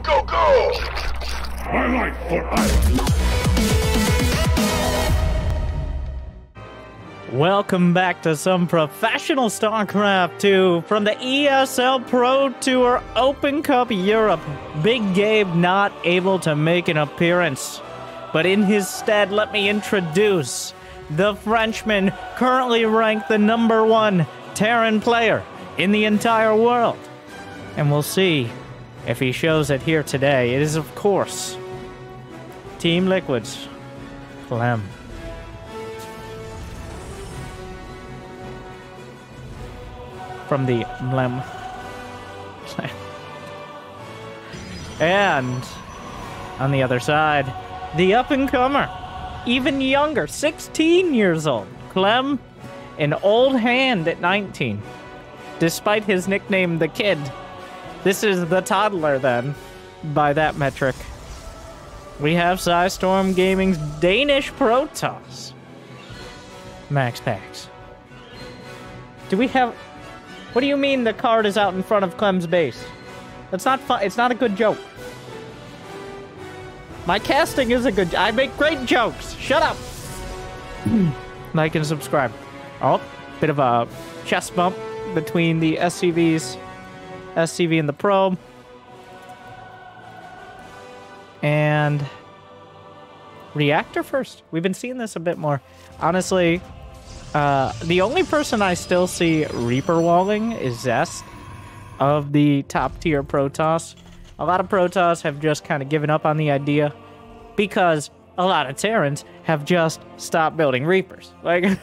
go, go! Twilight for us! Welcome back to some professional StarCraft 2 from the ESL Pro Tour Open Cup Europe. Big Gabe not able to make an appearance, but in his stead, let me introduce the Frenchman currently ranked the #1 Terran player in the entire world. And we'll see if he shows it here today. It is, of course, Team Liquid's Clem. From the Clem. And on the other side, the up-and-comer, even younger, 16 years old, Clem, an old hand at 19. Despite his nickname, the Kid, this is the toddler then, by that metric. We have Storm Gaming's Danish Protoss, MaxPax. Do we have... What do you mean the card is out in front of Clem's base? That's not fun. It's not a good joke. My casting is a good... I make great jokes. Shut up. Like and subscribe. Oh, bit of a chest bump between the SCV and the probe. And reactor first. We've been seeing this a bit more. Honestly... the only person I still see Reaper walling is Zest of the top tier Protoss. A lot of Protoss have just kind of given up on the idea because a lot of Terrans have just stopped building Reapers. Like,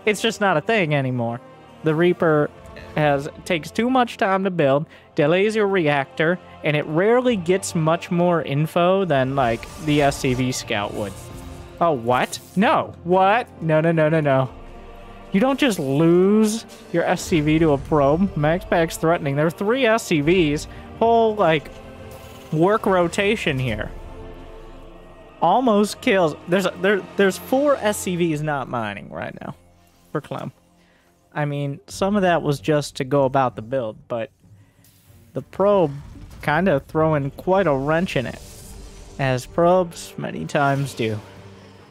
it's just not a thing anymore. The Reaper takes too much time to build, delays your reactor, and it rarely gets much more info than, like, the SCV Scout would. Oh, what? No. What? No. You don't just lose your SCV to a probe. MaxPax threatening. There are 3 SCVs. Whole, like, work rotation here. Almost kills. There's 4 SCVs not mining right now for Clem. I mean, some of that was just to go about the build, but the probe kind of throwing quite a wrench in it, as probes many times do.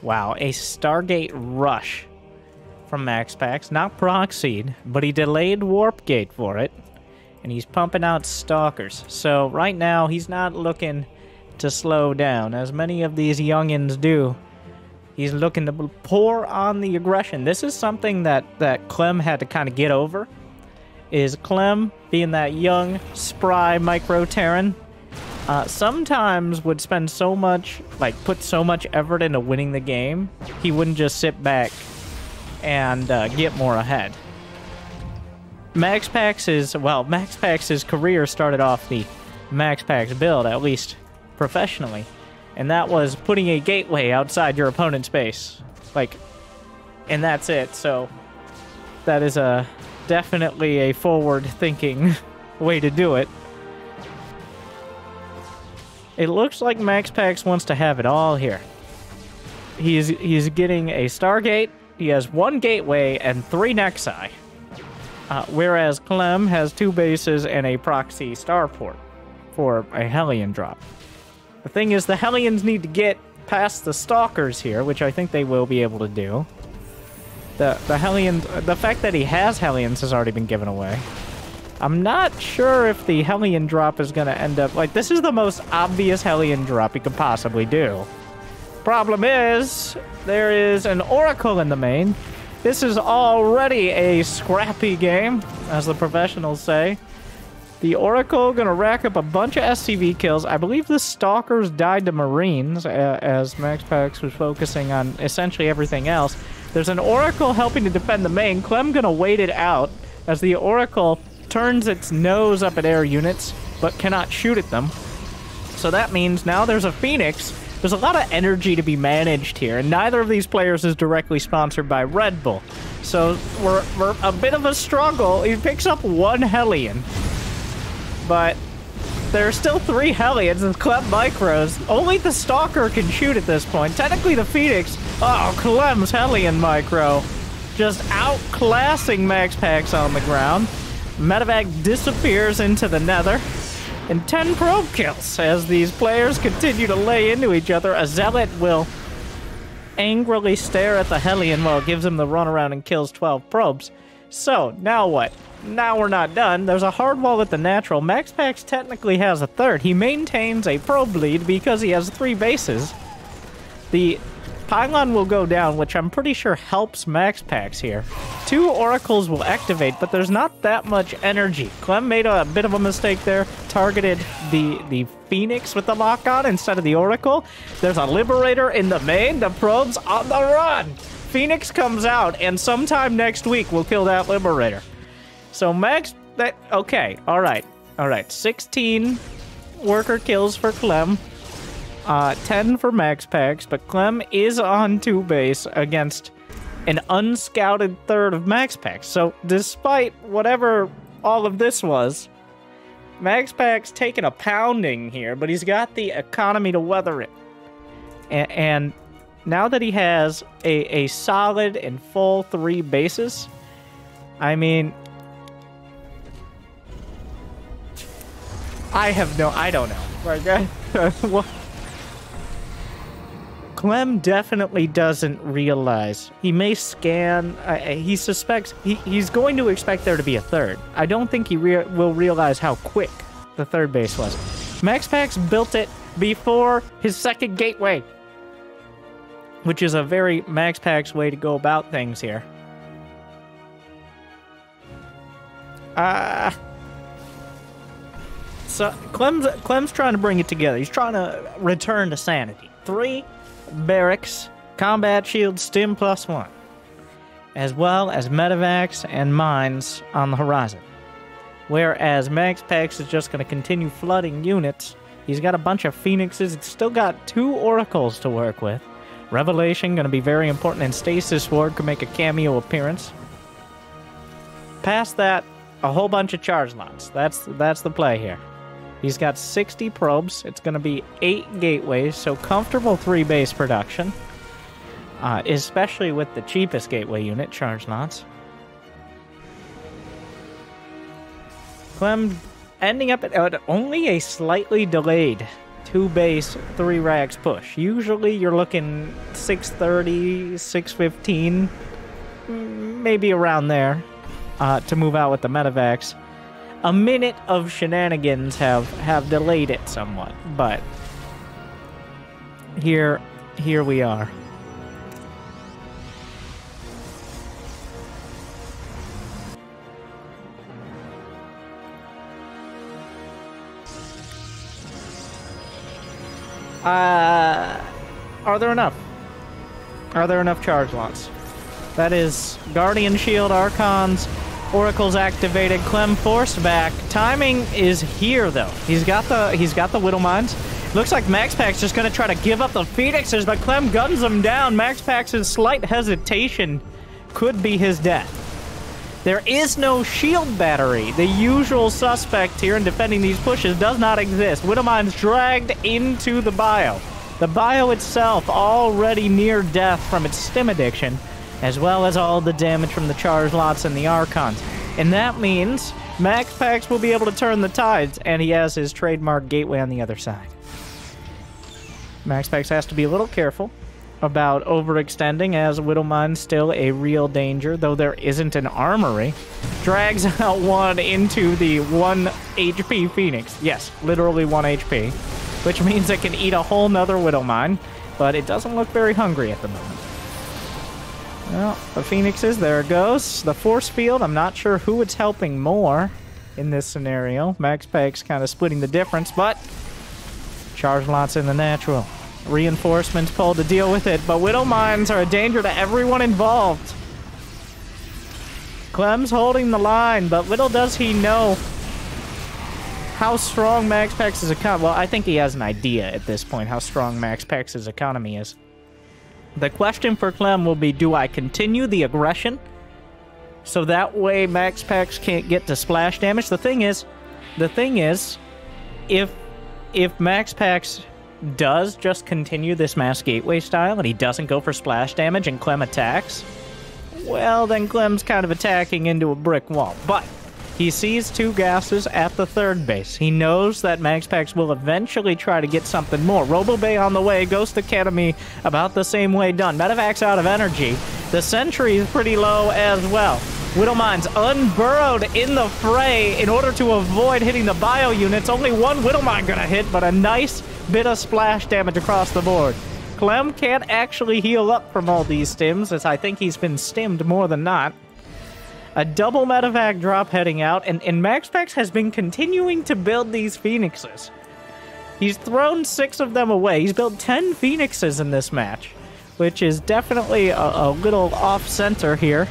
Wow, a Stargate rush from MaxPax. Not proxied, but he delayed Warp Gate for it. And he's pumping out Stalkers. So right now, he's not looking to slow down, as many of these youngins do. He's looking to pour on the aggression. This is something that Clem had to kind of get over. Is Clem, being that young, spry micro-Terran, sometimes would spend so much, like, put so much effort into winning the game, he wouldn't just sit back and get more ahead. MaxPax's career started off the MaxPax build, at least professionally, and that was putting a gateway outside your opponent's base. Like, and that's it, so that is definitely a forward-thinking way to do it. It looks like MaxPax wants to have it all here. He's getting a Stargate, he has 1 gateway, and 3 Nexi. Whereas Clem has 2 bases and a proxy starport for a Hellion drop. The thing is, the Hellions need to get past the Stalkers here, which I think they will be able to do. The fact that he has Hellions has already been given away. I'm not sure if the Hellion drop is going to end up... Like, this is the most obvious Hellion drop you could possibly do. Problem is, there is an Oracle in the main. This is already a scrappy game, as the professionals say. The Oracle going to rack up a bunch of SCV kills. I believe the Stalkers died to Marines, as MaxPax was focusing on essentially everything else. There's an Oracle helping to defend the main. Clem going to wait it out, as the Oracle turns its nose up at air units, but cannot shoot at them. So that means now there's a Phoenix. There's a lot of energy to be managed here, and neither of these players is directly sponsored by Red Bull. So we're a bit of a struggle. He picks up 1 Hellion, but there are still 3 Hellions with Clem micros. Only the Stalker can shoot at this point. Technically the Phoenix... Oh, Clem's Hellion micro. Just outclassing MaxPax on the ground. Medivac disappears into the nether. and 10 probe kills. As these players continue to lay into each other, a Zealot will angrily stare at the Hellion while it gives him the runaround and kills 12 probes. So, now what? Now we're not done. There's a hard wall at the natural. MaxPax technically has a third. He maintains a probe lead because he has 3 bases. The pylon will go down, which I'm pretty sure helps MaxPax here. 2 oracles will activate, but there's not that much energy. Clem made a bit of a mistake there. Targeted the Phoenix with the lock-on instead of the oracle. There's a Liberator in the main. The probe's on the run. Phoenix comes out, and sometime next week we'll kill that Liberator. So okay, all right. 16 worker kills for Clem. 10 for MaxPax, but Clem is on 2 base against an unscouted third of MaxPax. So despite whatever all of this was, MaxPax taking a pounding here, but he's got the economy to weather it. And now that he has a solid and full 3 bases, I mean, I don't know. Well, Clem definitely doesn't realize. He may scan. He suspects. He's going to expect there to be a third. I don't think he will realize how quick the third base was. MaxPax built it before his second gateway, which is a very MaxPax way to go about things here. So Clem's trying to bring it together. He's trying to return to sanity. 3 barracks, combat shield, stim +1, as well as medivacs and mines on the horizon. Whereas MaxPax is just going to continue flooding units. He's got a bunch of Phoenixes. He's still got 2 oracles to work with. Revelation going to be very important, and Stasis Ward could make a cameo appearance. Past that, a whole bunch of charge lots. That's the play here. He's got 60 probes. It's going to be 8 gateways, so comfortable 3 base production, especially with the cheapest gateway unit, charge lots. Clem ending up at only a slightly delayed 2 base, 3 racks push. Usually you're looking 6:30, 6:15, maybe around there, to move out with the medivacs. A minute of shenanigans have delayed it somewhat, but here we are. Are there enough? Are there enough charge lots? That is Guardian Shield, Archons, Oracle's activated, Clem forced back. Timing is here though. He's got the Widow Mines. Looks like MaxPax just gonna try to give up the Phoenixes, but Clem guns them down. MaxPax's slight hesitation could be his death. There is no shield battery. The usual suspect here in defending these pushes does not exist. Widow Mines dragged into the bio. The bio itself already near death from its stim addiction, as well as all the damage from the charge lots and the Archons. And that means MaxPax will be able to turn the tides, and he has his trademark gateway on the other side. MaxPax has to be a little careful about overextending, as Widow Mine's still a real danger, though there isn't an armory. Drags out one into the 1 HP Phoenix. Yes, literally 1 HP, which means it can eat a whole nother Widow Mine, but it doesn't look very hungry at the moment. Well, the Phoenixes, there it goes. The force field, I'm not sure who it's helping more in this scenario. MaxPax kind of splitting the difference, but charge lots in the natural. Reinforcements pulled to deal with it, but Widow Mines are a danger to everyone involved. Clem's holding the line, but little does he know how strong MaxPax's economy... Well, I think he has an idea at this point how strong MaxPax's economy is. The question for Clem will be, do I continue the aggression so that way MaxPax can't get to splash damage? The thing is, if MaxPax does just continue this mass gateway style and he doesn't go for splash damage and Clem attacks, well, then Clem's kind of attacking into a brick wall. But He sees 2 gases at the 3rd base. He knows that MaxPax will eventually try to get something more. Robo-Bay on the way. Ghost Academy about the same way done. Medivacs out of energy. The Sentry is pretty low as well. Widowmine's unburrowed in the fray in order to avoid hitting the bio units. Only 1 Widowmine gonna hit, but a nice bit of splash damage across the board. Clem can't actually heal up from all these stims, as I think he's been stimmed more than not. A double medevac drop heading out, and MaxPax has been continuing to build these Phoenixes. He's thrown 6 of them away. He's built 10 Phoenixes in this match, which is definitely a little off-center here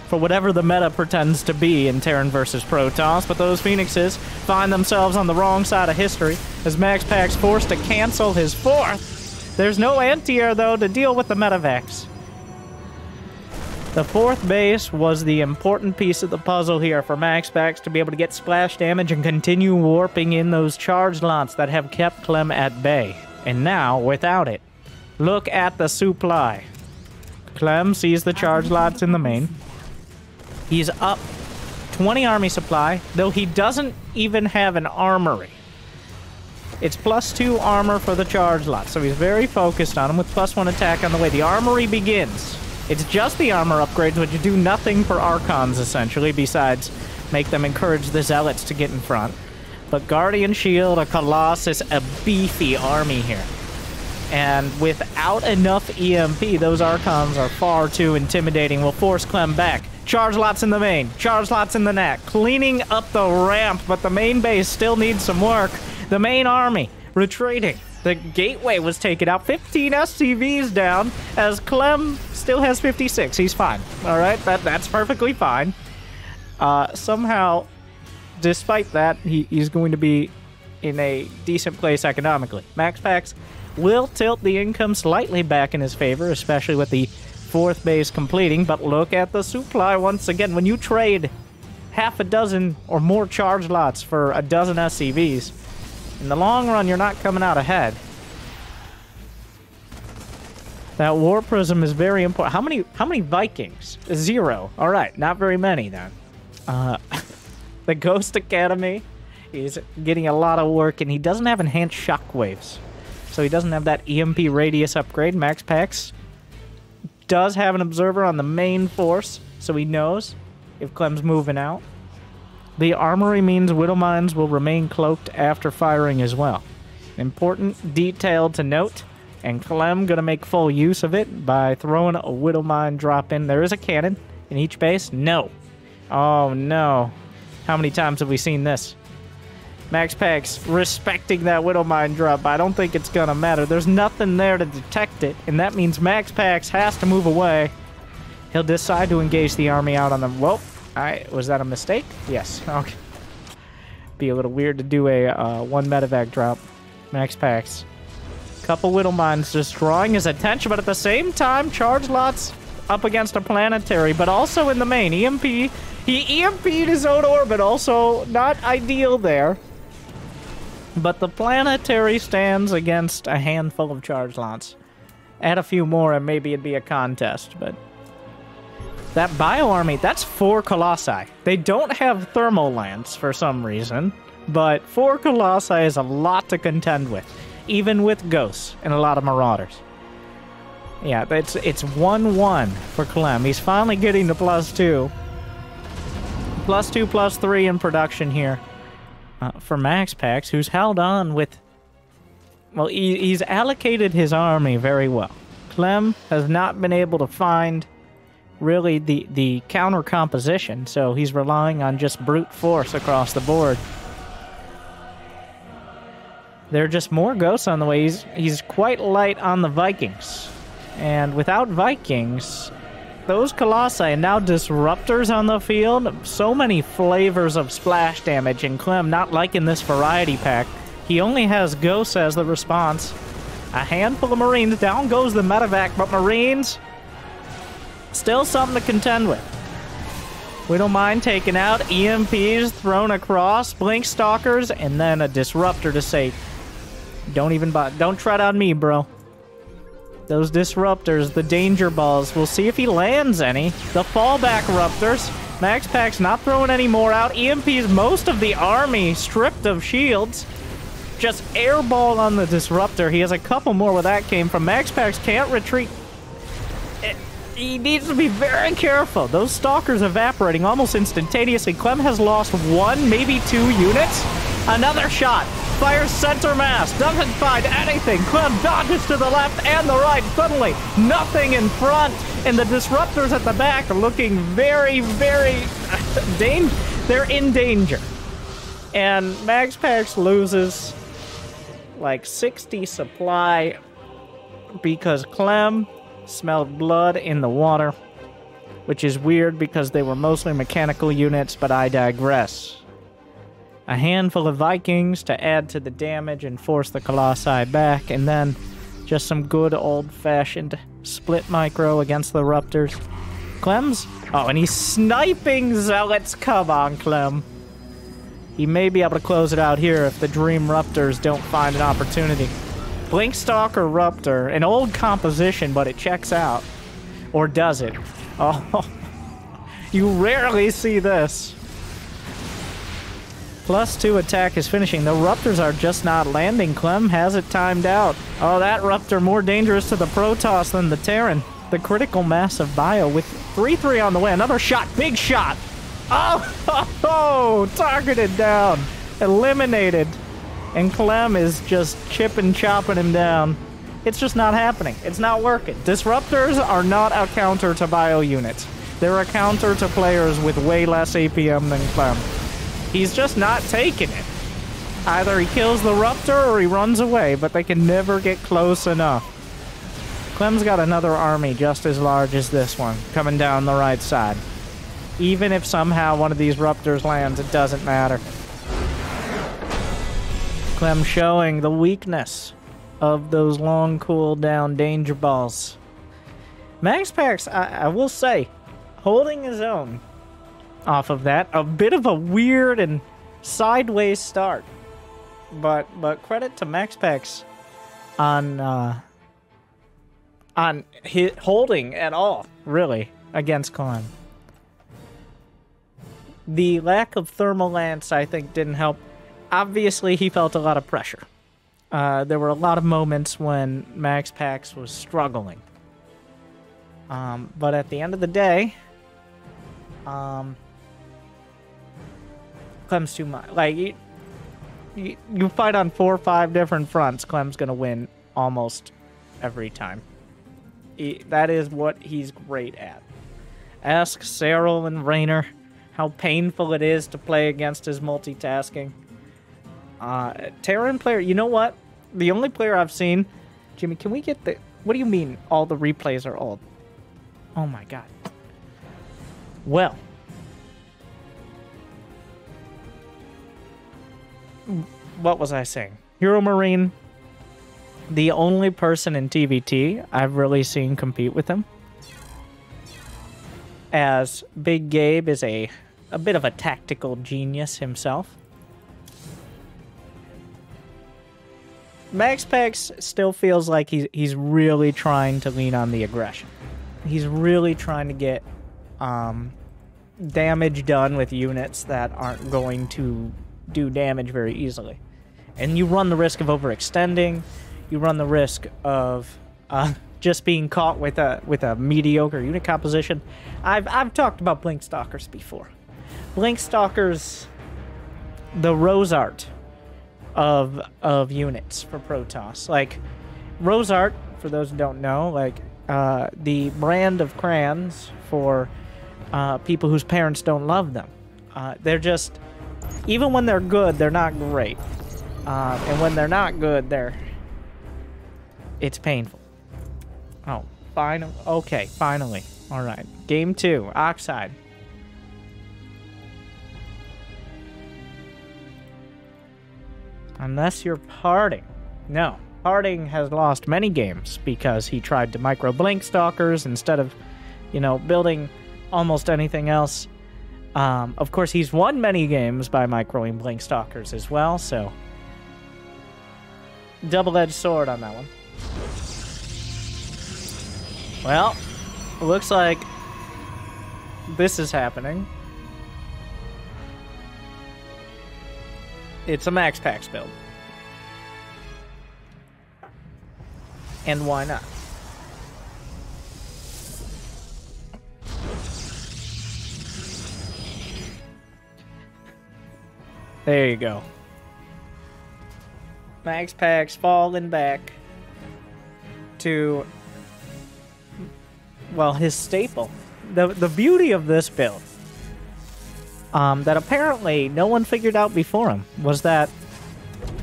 for whatever the meta pretends to be in Terran versus Protoss, but those Phoenixes find themselves on the wrong side of history as MaxPax forced to cancel his 4th. There's no anti-air, though, to deal with the medevacs. The 4th base was the important piece of the puzzle here for MaxPax to be able to get splash damage and continue warping in those charge lots that have kept Clem at bay. And now, without it, look at the supply. Clem sees the charge lots in the main. He's up 20 army supply, though he doesn't even have an armory. It's +2 armor for the charge lot, so he's very focused on them with +1 attack on the way. The armory begins. It's just the armor upgrades, which do nothing for Archons, essentially, besides make them encourage the Zealots to get in front. But Guardian Shield, a Colossus, a beefy army here. And without enough EMP, those Archons are far too intimidating. Will force Clem back. Charge lots in the main. Charge lots in the net. Cleaning up the ramp, but the main base still needs some work. The main army retreating. The gateway was taken out. 15 SCVs down, as Clem still has 56. He's fine. All right, that's perfectly fine. Somehow, despite that, he's going to be in a decent place economically. MaxPax will tilt the income slightly back in his favor, especially with the 4th base completing. But look at the supply once again. When you trade half a dozen or more charge lots for a dozen SCVs, in the long run, you're not coming out ahead. That War Prism is very important. How many Vikings? 0. All right, not very many then. The Ghost Academy is getting a lot of work, and he doesn't have enhanced shockwaves, so he doesn't have that EMP radius upgrade. MaxPax does have an observer on the main force, so he knows if Clem's moving out. The armory means Widowmines will remain cloaked after firing as well. Important detail to note, and Clem gonna make full use of it by throwing a Widowmine drop in. There is a cannon in each base. No. Oh no. How many times have we seen this? MaxPax respecting that Widowmine drop. I don't think it's gonna matter. There's nothing there to detect it, and that means MaxPax has to move away. He'll decide to engage the army out on them. Whoa. Was that a mistake? Yes. Okay. Be a little weird to do a 1 medevac drop. MaxPax. Couple Widowmines just drawing his attention, but at the same time, charge lots up against a planetary, but also in the main. EMP. He EMP'd his own orbit, also not ideal there. But the planetary stands against a handful of charge lots. Add a few more and maybe it'd be a contest, but that bio army, that's 4 Colossi. They don't have thermal lance for some reason, but 4 Colossi is a lot to contend with, even with Ghosts and a lot of Marauders. Yeah, it's 1-1 for Clem. He's finally getting to +2. +2, +3 in production here for MaxPax, who's held on with... Well, he's allocated his army very well. Clem has not been able to find really the counter composition, so he's relying on just brute force across the board. There are just more Ghosts on the way. He's quite light on the Vikings. And without Vikings, those Colossi and now Disruptors on the field, so many flavors of splash damage, and Clem not liking this variety pack. He only has Ghosts as the response. A handful of Marines. Down goes the medevac, but Marines... still something to contend with. Widowmine taken out, EMPs thrown across, Blink Stalkers, and then a Disruptor to say, don't tread on me, bro. Those Disruptors, the danger balls, we'll see if he lands any. The fallback Ruptors, MaxPax not throwing any more out. EMPs most of the army stripped of shields. Just airball on the Disruptor. He has a couple more where that came from. MaxPax can't retreat. He needs to be very careful. Those Stalkers evaporating almost instantaneously. Clem has lost 1, maybe 2 units. Another shot. Fires center mass. Doesn't find anything. Clem dodges to the left and the right. Suddenly, nothing in front. And the Disruptors at the back are looking very, very... They're in danger. And MaxPax loses like 60 supply because Clem smelled blood in the water, which is weird because they were mostly mechanical units, but I digress. A handful of Vikings to add to the damage and force the Colossi back, and then just some good old-fashioned split micro against the Raptors. Clem's... Oh, and he's sniping Zealots. Come on, Clem. He may be able to close it out here if the Dream Raptors don't find an opportunity. Blinkstalker Raptor, an old composition, but it checks out. Or does it? Oh, you rarely see this. +2 attack is finishing. The Raptors are just not landing. Clem has it timed out. Oh, that Raptor more dangerous to the Protoss than the Terran. The critical mass of bio with 3-3 on the way. Another shot. Big shot. Oh, targeted down. Eliminated. And Clem is just chopping him down. It's just not happening. It's not working. Disruptors are not a counter to bio units. They're a counter to players with way less APM than Clem. He's just not taking it. Either he kills the Raptor or he runs away, but they can never get close enough. Clem's got another army just as large as this one, coming down the right side. Even if somehow one of these Raptors lands, it doesn't matter. Clem showing the weakness of those long cooldown danger balls. MaxPax, I will say, holding his own off of that. A bit of a weird and sideways start. But credit to MaxPax on holding at all, really, against Clem. The lack of thermal lance, I think, didn't help. Obviously, he felt a lot of pressure. There were a lot of moments when MaxPax was struggling. But at the end of the day, Clem's too much. Like, you fight on 4 or 5 different fronts, Clem's gonna win almost every time. That is what he's great at. Ask Cyril and Raynor how painful it is to play against his multitasking. Terran player, you know what? The only player I've seen... Jimmy, can we get the... What do you mean all the replays are old? Oh my god. Well. What was I saying? Hero Marine, the only person in TVT I've really seen compete with him. As Big Gabe is a bit of a tactical genius himself. MaxPax still feels like he's really trying to lean on the aggression. He's really trying to get damage done with units that aren't going to do damage very easily. And you run the risk of overextending. You run the risk of just being caught with a mediocre unit composition. I've talked about Blinkstalkers before. Blinkstalkers, the Rose Art of units for Protoss. Like, Rose Art, for those who don't know, like the brand of crayons for people whose parents don't love them. They're just, even when they're good, they're not great. And when they're not good, it's painful. Oh, okay, finally. All right, game 2, Oxide. Unless you're Harding. No, Harding has lost many games because he tried to micro-blink stalkers instead of, building almost anything else. Of course, he's won many games by microing blink stalkers as well, so double-edged sword on that one. Well, it looks like this is happening. it's a MaxPax build. And why not? There you go. MaxPax falling back to, well, his staple. The beauty of this build, that apparently no one figured out before him, was that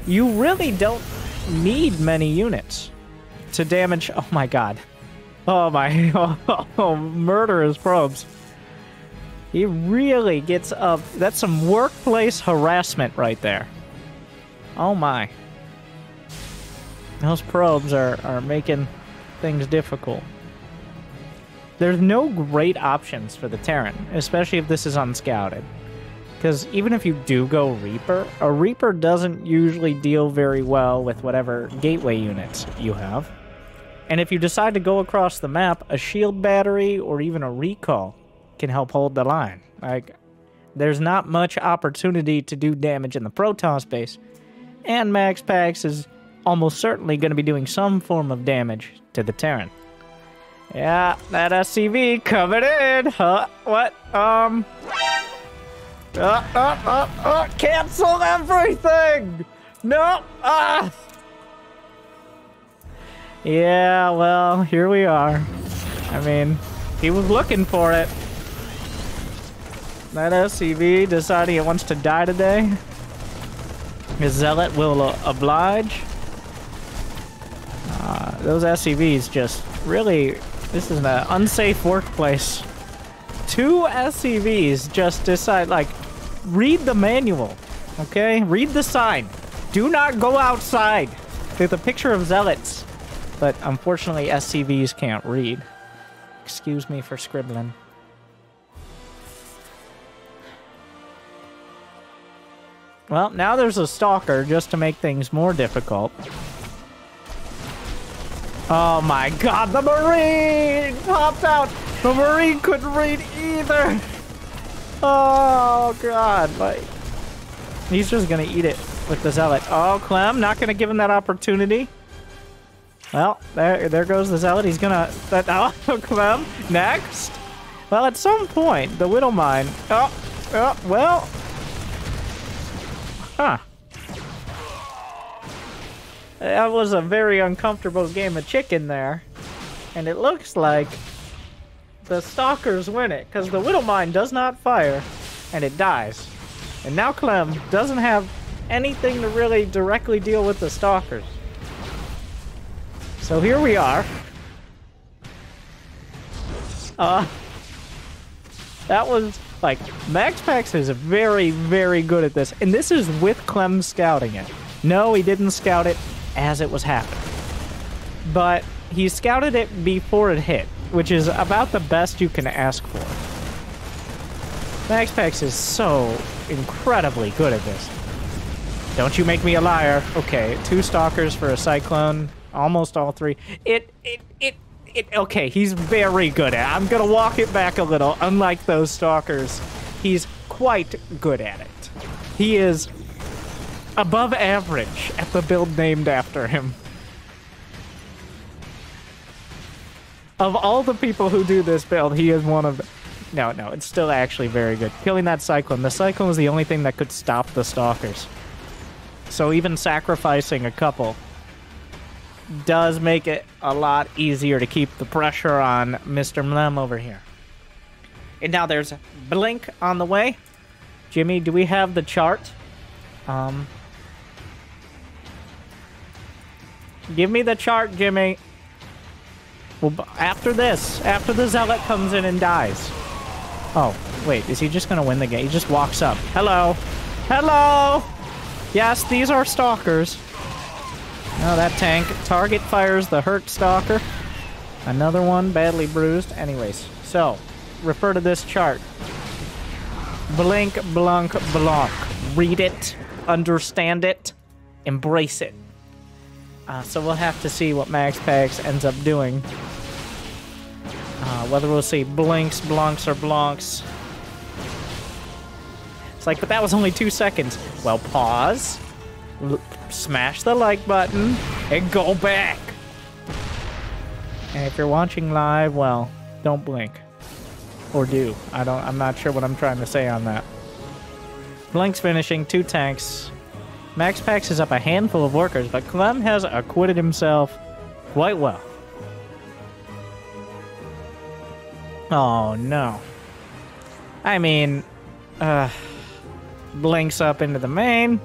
you really don't need many units to damage. Oh my god. Oh my. Oh, murderous probes. He really gets up. That's some workplace harassment right there. Oh my. Those probes are making things difficult. There's no great options for the Terran, especially if this is unscouted. Because even if you do go Reaper, a Reaper doesn't usually deal very well with whatever gateway units you have. And if you decide to go across the map, a shield battery or even a recall can help hold the line. Like, there's not much opportunity to do damage in the Protoss base, and MaxPax is almost certainly going to be doing some form of damage to the Terran. Yeah, that SCV coming in. What? Cancel everything! No! Yeah, well, here we are. I mean, he was looking for it. That SCV deciding it wants to die today. His Zealot will oblige. Those SCVs just really... This is an unsafe workplace. 2 SCVs just decide, like, read the manual, okay? Read the sign. Do not go outside. There's a picture of Zealots, but unfortunately SCVs can't read. Excuse me for scribbling. Well, now there's a Stalker just to make things more difficult. Oh my god, the Marine popped out! The Marine couldn't read either! Oh god, like... He's just gonna eat it with the Zealot. Oh, Clem, not gonna give him that opportunity. Well, there goes the Zealot. He's gonna... Oh, Clem, next! Well, at some point, the Widowmine... Oh, well... Huh. That was a very uncomfortable game of chicken there. And it looks like the Stalkers win it, because the Widowmine does not fire, and it dies. And now Clem doesn't have anything to really directly deal with the Stalkers. So here we are. That was, like, MaxPax is very, very good at this. And this is with Clem scouting it. No, he didn't scout it as it was happening. But he scouted it before it hit, which is about the best you can ask for. MaxPax is so incredibly good at this. Don't you make me a liar. Okay, 2 Stalkers for a Cyclone. Almost all 3. Okay, he's very good at it. I'm gonna walk it back a little. Unlike those Stalkers, he's quite good at it. He is above average at the build named after him. Of all the people who do this build, he is one of them. No, it's still actually very good. Killing that Cyclone. The Cyclone was the only thing that could stop the Stalkers. So even sacrificing a couple does make it a lot easier to keep the pressure on Mr. Clem over here. And now there's Blink on the way. Jimmy, do we have the chart? Give me the chart, Jimmy. Well, after this, after the Zealot comes in and dies. Oh, wait, is he just gonna win the game? He just walks up. Hello. Hello! Yes, these are Stalkers. No, that tank. Target fires the hurt Stalker. Another one badly bruised. Anyways, so, refer to this chart. Blink, blunk, blanc. Read it, understand it, embrace it. So we'll have to see what MaxPax ends up doing. Whether we'll see blinks, blunks, or blonks. It's like, but that was only 2 seconds. Well, pause, smash the like button, and go back. And if you're watching live, well, don't blink. Or do. I'm not sure what I'm trying to say on that. Blink's finishing, 2 tanks. MaxPax is up a handful of workers, but Clem has acquitted himself quite well. Oh, no. I mean, Blink's up into the main.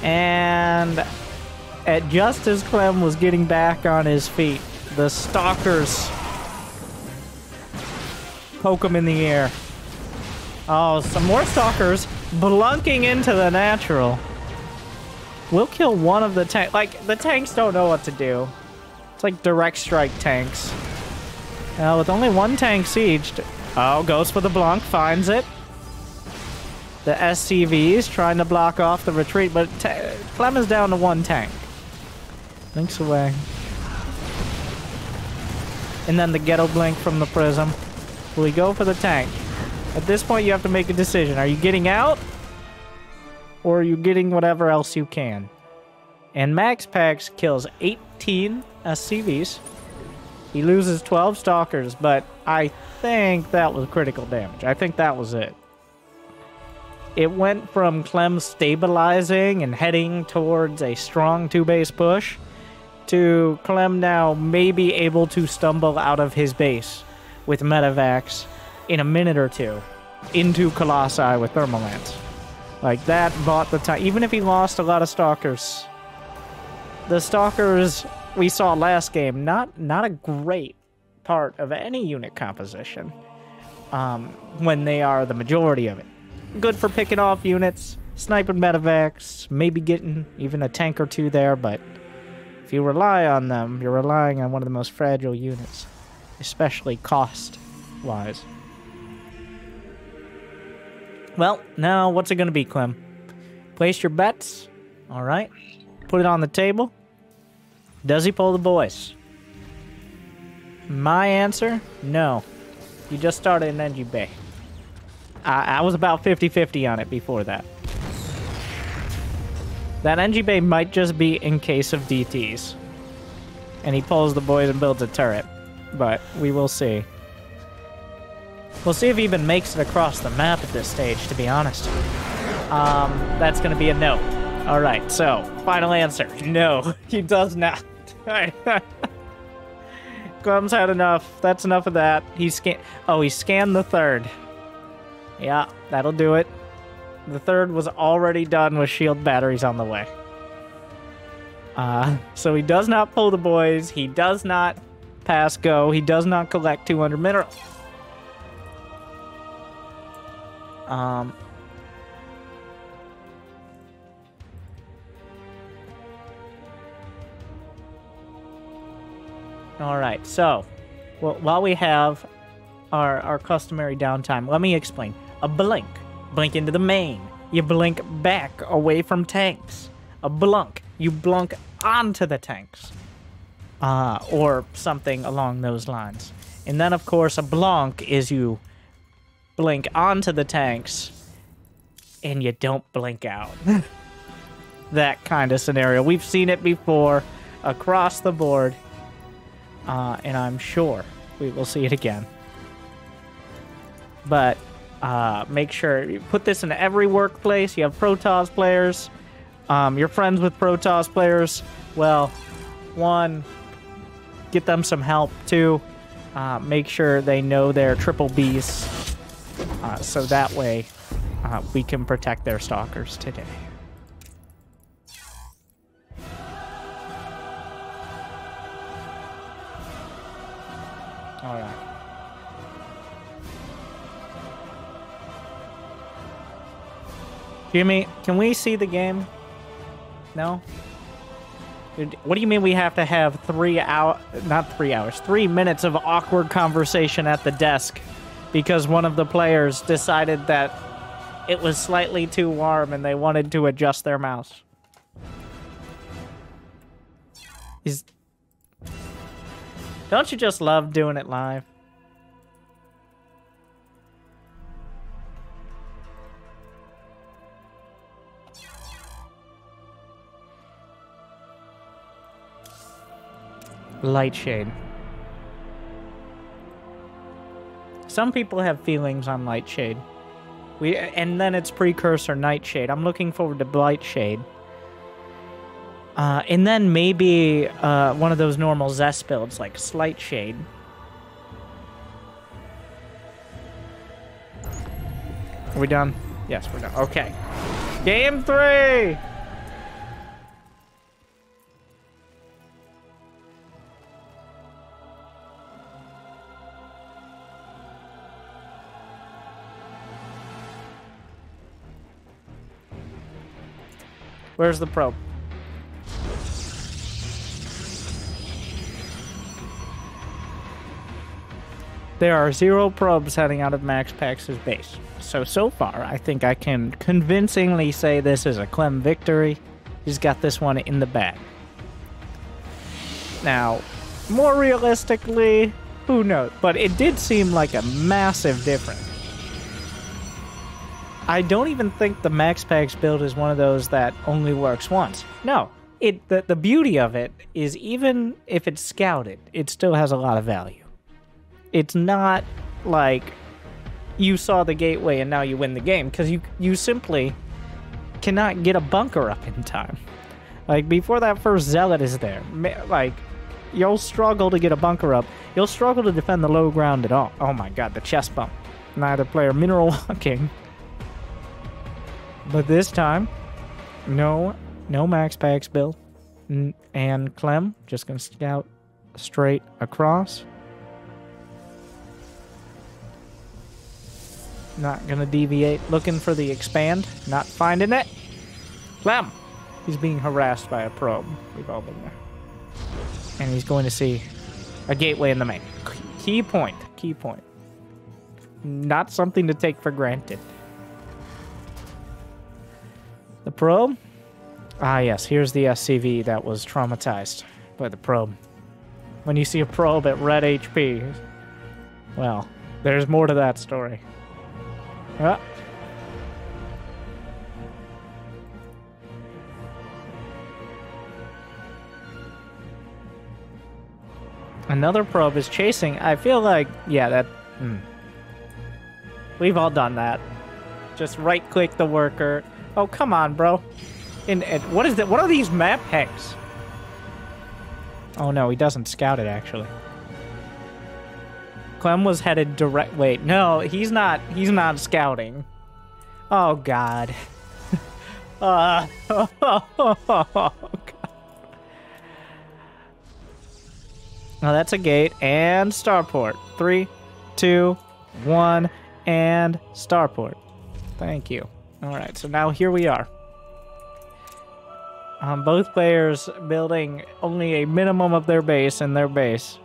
And just as Clem was getting back on his feet, the Stalkers poke him in the air. Oh, some more Stalkers blunking into the natural. We'll kill one of the tanks. Like, the tanks don't know what to do. It's like direct strike tanks. With only 1 tank sieged. Oh, goes for the blunk, finds it. The SCVs trying to block off the retreat, but Clem is down to 1 tank. Blinks away. And then the ghetto blink from the prism. Will he go for the tank? At this point, you have to make a decision. Are you getting out? Or are you getting whatever else you can? And MaxPax kills 18 SCVs. He loses 12 Stalkers, but I think that was critical damage. I think that was it. It went from Clem stabilizing and heading towards a strong 2-base push to Clem now maybe able to stumble out of his base with medivacs in a minute or 2 into Colossi with Thermal Lance. Like, that bought the time. Even if he lost a lot of Stalkers, the Stalkers we saw last game, not a great part of any unit composition when they are the majority of it. Good for picking off units, sniping medivacs, maybe getting even a tank or 2 there, but if you rely on them, you're relying on one of the most fragile units, especially cost-wise. Well, now what's it going to be, Clem? Place your bets. All right. Put it on the table. Does he pull the boys? My answer, no. You just started an NG Bay. I was about 50-50 on it before that. That NG Bay might just be in case of DTs. And he pulls the boys and builds a turret. But we will see. We'll see if he even makes it across the map at this stage, to be honest. That's going to be a no. Alright, so, final answer. No, he does not. Clem's had enough. That's enough of that. He scanned the 3rd. Yeah, that'll do it. The 3rd was already done with shield batteries on the way. So he does not pull the boys. He does not pass go. He does not collect 200 minerals. Alright, so, well, while we have our customary downtime, let me explain. A blink. Blink into the main. You blink back away from tanks. A blunk. You blunk onto the tanks. Or something along those lines. And then, of course, a blunk is you blink onto the tanks and you don't blink out. That kind of scenario. We've seen it before across the board. And I'm sure we will see it again. But make sure you put this in every workplace. You have Protoss players. You're friends with Protoss players. Well, 1, get them some help. 2, make sure they know their triple Bs. So that way we can protect their Stalkers today. All right. Jimmy, can we see the game? No? What do you mean we have to have 3 minutes of awkward conversation at the desk because one of the players decided that it was slightly too warm and they wanted to adjust their mouse? Don't you just love doing it live? Lightshade. Some people have feelings on Lightshade. And then it's precursor Nightshade. I'm looking forward to Lightshade. And then maybe one of those normal Zest builds like Slight Shade. Are we done? Yes, we're done. Okay. Game 3! Where's the probe? There are 0 probes heading out of MaxPax's base. So far, I think I can convincingly say this is a Clem victory. He's got this one in the bag. Now, more realistically, who knows? But it did seem like a massive difference. I don't even think the MaxPax build is one of those that only works once. No, the beauty of it is even if it's scouted, it still has a lot of value. It's not like you saw the gateway and now you win the game, because you simply cannot get a bunker up in time. Like, before that first zealot is there, like, you'll struggle to get a bunker up. You'll struggle to defend the low ground at all. Oh my god, the chest bump. Neither player mineral walking. But this time, no MaxPax build. And Clem just gonna scout straight across. Not gonna deviate. Looking for the expand. Not finding it. Clem! He's being harassed by a probe. We've all been there. And he's going to see a gateway in the main. Key point. Key point. Not something to take for granted. The probe? Ah, yes. Here's the SCV that was traumatized by the probe. When you see a probe at red HP, well, there's more to that story. Ah. Another probe is chasing. I feel like, yeah, that... We've all done that. Just right-click the worker. Oh, come on, bro. And what is that? What are these map hacks? Oh, no, he doesn't scout it, actually. Clem was headed direct... Wait, no, he's not scouting. Oh, God. Oh, God. Now that's a gate and starport. 3, 2, 1, and starport. Thank you. Alright, so now here we are. Both players building only a minimum of their base in their base.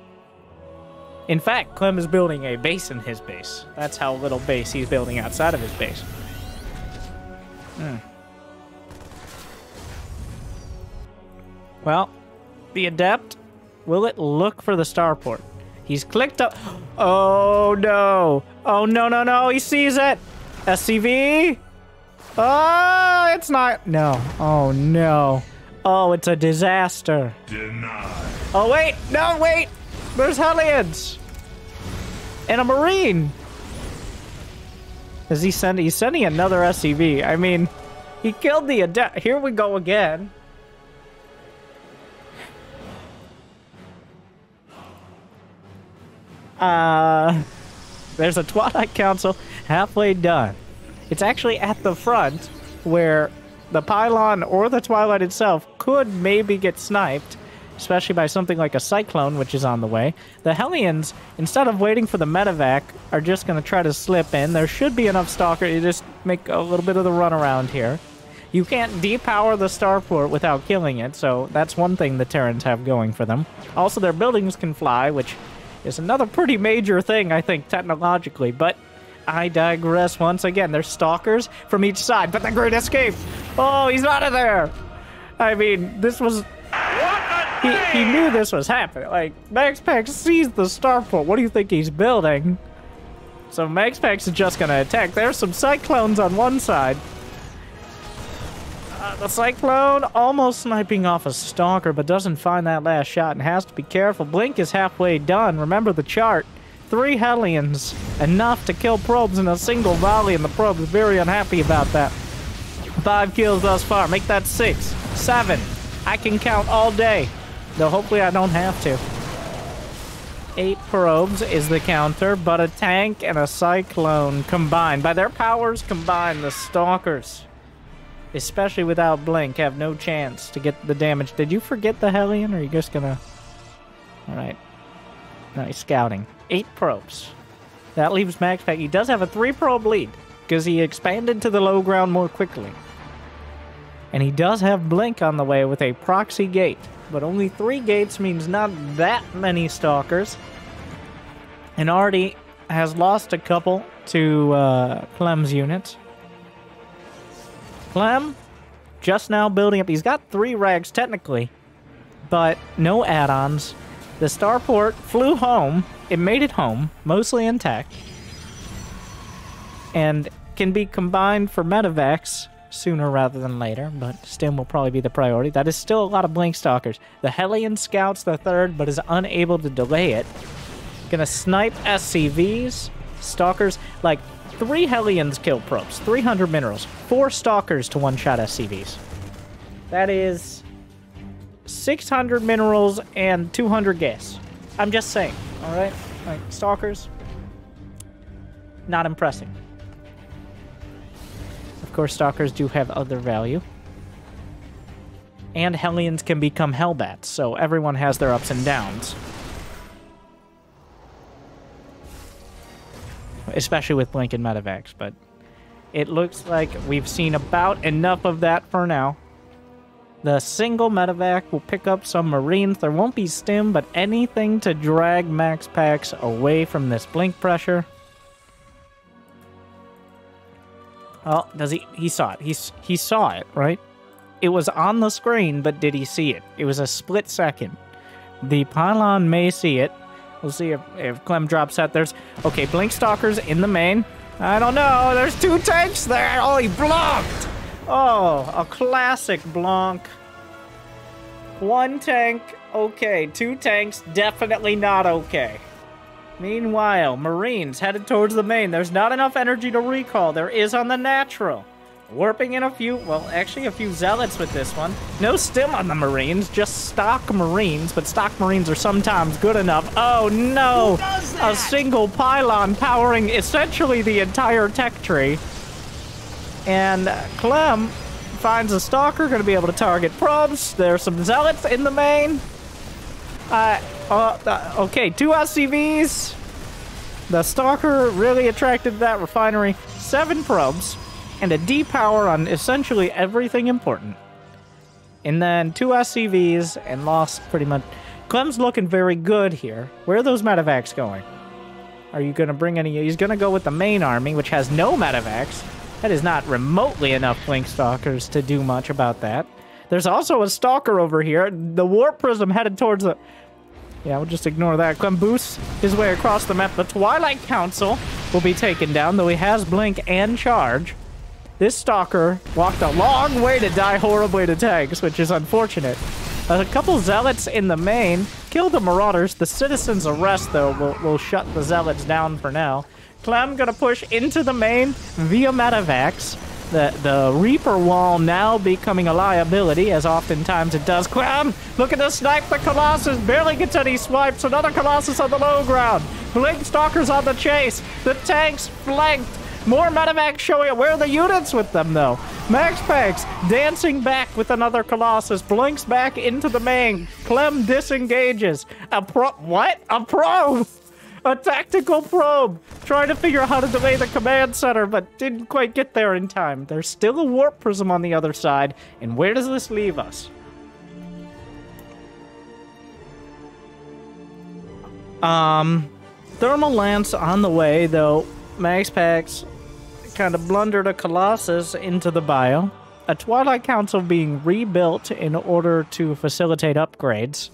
In fact, Clem is building a base in his base. That's how little base he's building outside of his base. Well, the Adept, will it look for the starport? He's clicked up. Oh, no. Oh, no, no, no. He sees it. SCV. Oh, it's not. No. Oh, no. Oh, it's a disaster. Denied. Oh, wait. No, wait. There's Hellions. And a Marine. Is he sending? He's sending another SCV. I mean, he killed the Adept. Here we go again. There's a Twilight Council halfway done. It's actually at the front where the pylon or the Twilight itself could maybe get sniped, especially by something like a Cyclone, which is on the way. The Hellions, instead of waiting for the medevac, are just going to try to slip in. There should be enough Stalker. You just make a little bit of the run around here. You can't depower the starport without killing it, so that's one thing the Terrans have going for them. Also, their buildings can fly, which is another pretty major thing, I think, technologically, but I digress once again. There's stalkers from each side, but the Great Escape! Oh, he's out of there! I mean, this was... He knew this was happening. Like, MaxPax sees the starport. What do you think he's building? So MaxPax is just gonna attack. There's some Cyclones on one side. The Cyclone almost sniping off a Stalker, but doesn't find that last shot and has to be careful. Blink is halfway done. Remember the chart. 3 Hellions, enough to kill probes in a single volley, and the probe is very unhappy about that. 5 kills thus far. Make that 6, 7. I can count all day, though hopefully I don't have to. 8 probes is the counter, but a tank and a Cyclone combined. By their powers combined, the Stalkers, especially without Blink, have no chance to get the damage. Did you forget the Hellion, or are you just gonna... Alright. Nice scouting. 8 probes. That leaves MaxPax. He does have a 3-probe lead, because he expanded to the low ground more quickly. And he does have Blink on the way with a proxy gate. But only 3 gates means not that many Stalkers. And already has lost a couple to Clem's units. Clem, just now building up. He's got 3 rags technically, but no add-ons. The starport flew home. It made it home, mostly intact. And can be combined for medivacs sooner rather than later, but Stim will probably be the priority. That is still a lot of Blink Stalkers. The Hellion scouts the 3rd, but is unable to delay it. Gonna snipe SCVs, Stalkers, like 3 Hellions kill probes, 300 minerals, 4 Stalkers to one-shot SCVs. That is 600 minerals and 200 gas. I'm just saying, alright? Like, Stalkers, not impressing. Of course, Stalkers do have other value. And Hellions can become Hellbats, so everyone has their ups and downs. Especially with Blink and medivacs, but it looks like we've seen about enough of that for now. The single medivac will pick up some Marines. There won't be Stim, but anything to drag MaxPax away from this Blink pressure. Oh, does he saw it. He saw it, right? It was on the screen, but did he see it? It was a split second. The pylon may see it. We'll see if Clem drops out. There's... Okay, Blink Stalkers in the main. I don't know. There's 2 tanks there. Oh, he blocked. Oh, a classic Blanc. 1 tank, okay. 2 tanks, definitely not okay. Meanwhile, Marines headed towards the main. There's not enough energy to recall. There is on the natural. Warping in a few, well, actually a few Zealots with this one. No Stim on the Marines, just stock Marines, but stock Marines are sometimes good enough. Oh no! A single pylon powering essentially the entire tech tree. And Clem finds a Stalker, going to be able to target probes. There's some Zealots in the main. Okay, 2 SCVs. The Stalker really attracted that refinery. 7 probes. And a D-power on essentially everything important. And then 2 SCVs and lost pretty much. Clem's looking very good here. Where are those medivacs going? Are you going to bring any... He's going to go with the main army, which has no medivacs. That is not remotely enough Blink Stalkers to do much about that. There's also a Stalker over here. The Warp Prism headed towards the... Yeah, we'll just ignore that. Clem boosts his way across the map. The Twilight Council will be taken down, though he has Blink and Charge. This Stalker walked a long way to die horribly to tanks, which is unfortunate. A couple Zealots in the main. Kill the Marauders. The Citizens' Arrest, though, will shut the Zealots down for now. Clem gonna push into the main via medivacs. The Reaper Wall now becoming a liability, as oftentimes it does. Clem, look at the snipe. The Colossus barely gets any swipes. Another Colossus on the low ground. Blink Stalkers on the chase. The tanks flanked. More medivacs showing up. Where are the units with them, though? MaxPax dancing back with another Colossus. Blinks back into the main. Clem disengages. What? A probe! A tactical probe! Trying to figure out how to delay the command center, but didn't quite get there in time. There's still a Warp Prism on the other side. And where does this leave us? Thermal Lance on the way, though. MaxPax kind of blundered a Colossus into the bio. A Twilight Council being rebuilt in order to facilitate upgrades.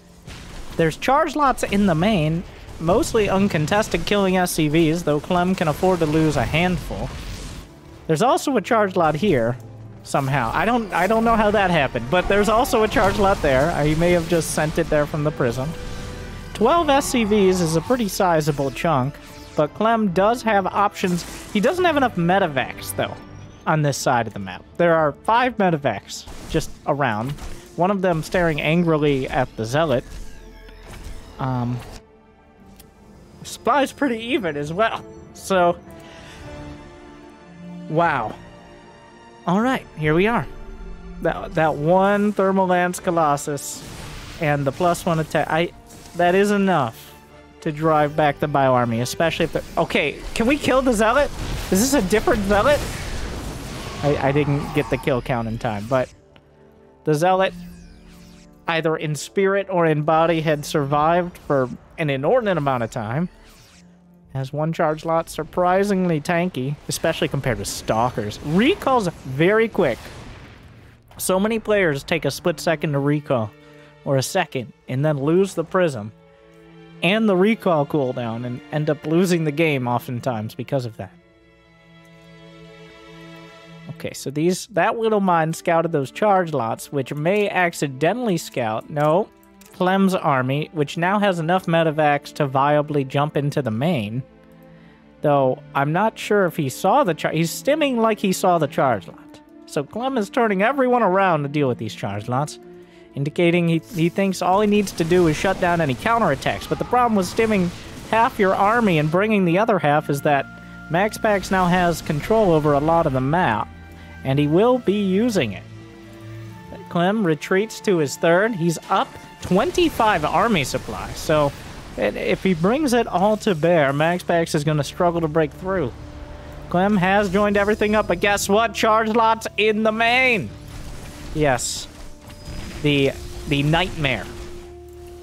There's charge lots in the main, mostly uncontested killing SCVs, though Clem can afford to lose a handful. There's also a charge lot here. somehow. I don't know how that happened, but there's also a charge lot there. He may have just sent it there from the prism. 12 SCVs is a pretty sizable chunk, but Clem does have options. He doesn't have enough medivacs, though, on this side of the map. There are 5 medivacs just around. One of them staring angrily at the Zealot. Supply's pretty even as well. So, wow. All right, here we are. That one Thermal Lance Colossus and the +1 attack. That is enough to drive back the Bioarmy, especially if they're... Okay, can we kill the Zealot? Is this a different Zealot? I didn't get the kill count in time, but the Zealot, either in spirit or in body, had survived for an inordinate amount of time. Has one charge lot, surprisingly tanky, especially compared with Stalkers. Recall's very quick. So many players take a split second to recall, or a second, and then lose the prism and the recall cooldown and end up losing the game oftentimes because of that. Okay, so that Widow Mine scouted those charge lots, which may accidentally scout. No, Clem's army, which now has enough medivacs to viably jump into the main. Though, I'm not sure if he saw the charge. He's stimming like he saw the charge lot. So Clem is turning everyone around to deal with these charge lots, indicating he thinks all he needs to do is shut down any counterattacks. But the problem with stimming half your army and bringing the other half is that MaxPax now has control over a lot of the map, and he will be using it. Clem retreats to his third. He's up 25 army supply, so if he brings it all to bear, MaxPax is going to struggle to break through. Clem has joined everything up, but guess what? Charge lots in the main! Yes. The nightmare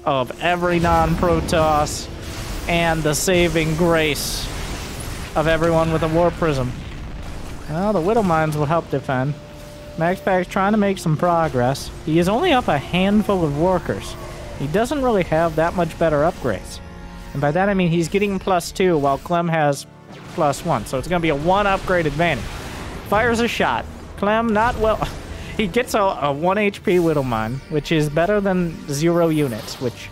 of every non-Protoss and the saving grace of everyone with a War Prism. Well, the Widow Mines will help defend. MaxPax trying to make some progress. He is only up a handful of workers. He doesn't really have that much better upgrades. And by that I mean he's getting +2 while Clem has +1. So it's going to be a 1 upgrade advantage. Fires a shot. Clem not well. He gets a 1 HP Widow Mine, which is better than 0 units, which...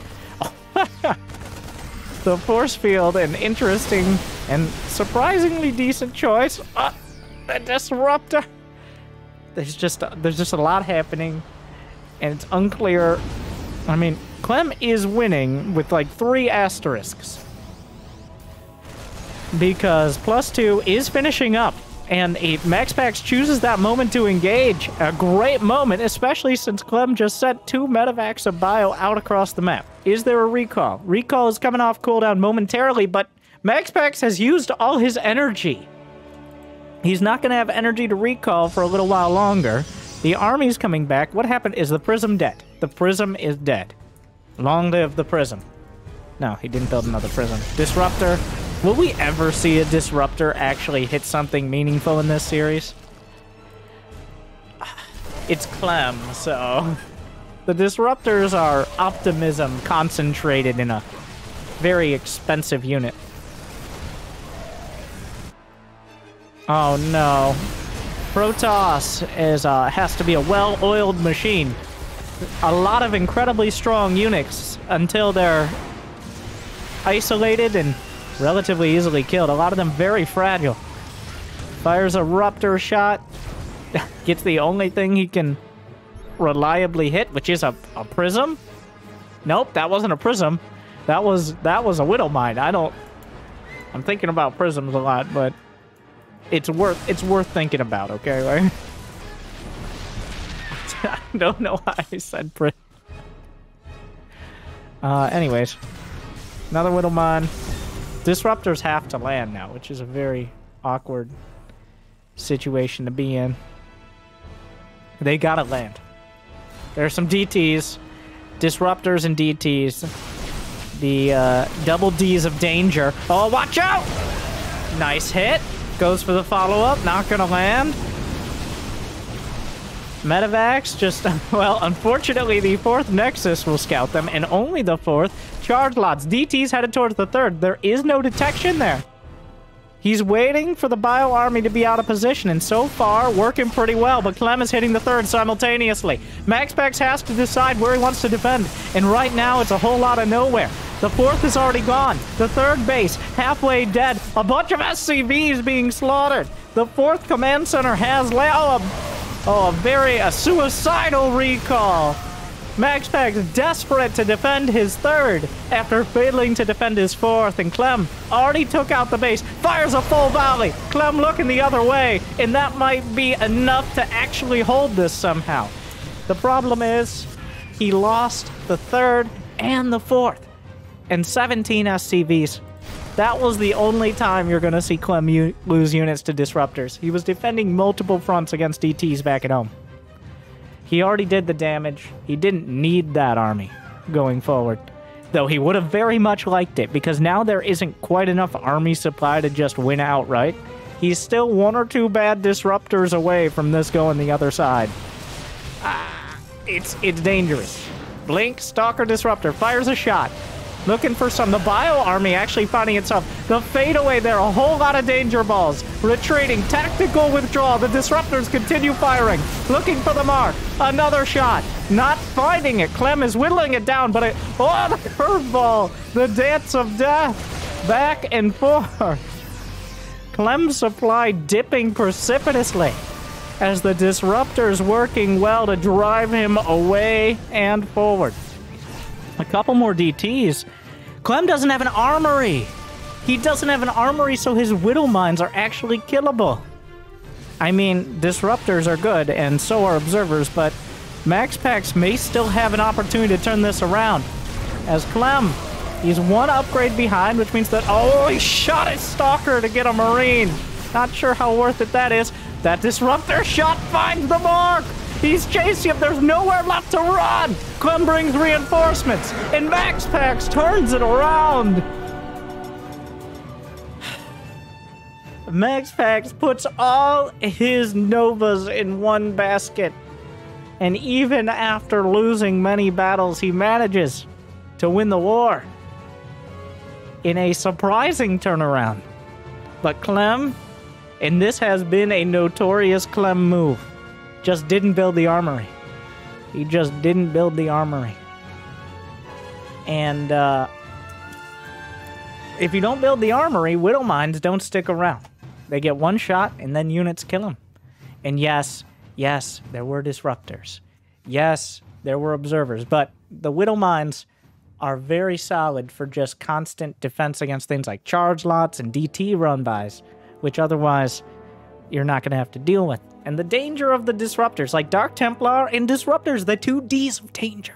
The force field, an interesting and surprisingly decent choice. The Disruptor. There's just a lot happening, and it's unclear. I mean, Clem is winning with like 3 asterisks because +2 is finishing up, and MaxPax chooses that moment to engage. A great moment, especially since Clem just sent 2 medivacs of bio out across the map. Is there a recall? Recall is coming off cooldown momentarily, but MaxPax has used all his energy. He's not going to have energy to recall for a little while longer. The army's coming back. What happened? Is the prism dead? The prism is dead. Long live the prism. No, he didn't build another prism. Disruptor. Will we ever see a Disruptor actually hit something meaningful in this series? It's Clem, so... The Disruptors are optimism concentrated in a very expensive unit. Oh no. Protoss has to be a well-oiled machine. A lot of incredibly strong units until they're isolated and relatively easily killed. A lot of them very fragile. Fires a Ruptor shot. Gets the only thing he can reliably hit, which is a prism. Nope, that wasn't a prism. That was a Widow Mine. I'm thinking about prisms a lot, but it's worth thinking about, okay? Right? I don't know why I said prism. Anyways, another Widow Mine. Disruptors have to land now, which is a very awkward situation to be in. They gotta land. There's some DTs, Disruptors and DTs. The double Ds of danger. Oh, watch out! Nice hit. Goes for the follow-up. Not gonna land. Medivacs just... Well, unfortunately, the 4th Nexus will scout them, and only the 4th. Charge lots. DTs headed towards the 3rd. There is no detection there. He's waiting for the Bio Army to be out of position, and so far, working pretty well, but Clem is hitting the third simultaneously. MaxPax has to decide where he wants to defend, and right now, it's a whole lot of nowhere. The fourth is already gone. The third base, halfway dead. A bunch of SCVs being slaughtered. The fourth command center has a suicidal recall. MaxPax desperate to defend his third after failing to defend his fourth, and Clem already took out the base, fires a full volley. Clem looking the other way, and that might be enough to actually hold this somehow. The problem is, he lost the third and the fourth, and 17 SCVs. That was the only time you're going to see Clem lose units to Disruptors. He was defending multiple fronts against DTs back at home. He already did the damage. He didn't need that army going forward. Though he would have very much liked it, because now there isn't quite enough army supply to just win outright. He's still 1 or 2 bad Disruptors away from this going the other side. It's dangerous. Blink, Stalker Disruptor, fires a shot. Looking for some. The Bio Army actually finding itself. The fadeaway there, a whole lot of danger balls. Retreating, tactical withdrawal. The Disruptors continue firing. Looking for the mark. Another shot. Not finding it. Clem is whittling it down, but oh, the curveball. The dance of death. Back and forth. Clem's supply dipping precipitously as the Disruptors working well to drive him away and forward. A couple more DTs. Clem doesn't have an armory. He doesn't have an armory, so his Widow Mines are actually killable. I mean, Disruptors are good, and so are Observers, but MaxPax may still have an opportunity to turn this around. As Clem, he's 1 upgrade behind, which means that, oh, he shot his Stalker to get a Marine. Not sure how worth it that is. That Disruptor shot finds the mark. He's chasing him. There's nowhere left to run. Clem brings reinforcements, and MaxPax turns it around. MaxPax puts all his Novas in one basket, and even after losing many battles, he manages to win the war in a surprising turnaround. But Clem, and this has been a notorious Clem move, just didn't build the armory. He just didn't build the armory. And if you don't build the armory, Widow Mines don't stick around. They get 1 shot, and then units kill them. And yes, there were Disruptors. Yes, there were Observers. But the Widow Mines are very solid for just constant defense against things like charge lots and DT run-bys, which otherwise you're not going to have to deal with. And the danger of the Disruptors, like Dark Templar and Disruptors, the 2 Ds of danger.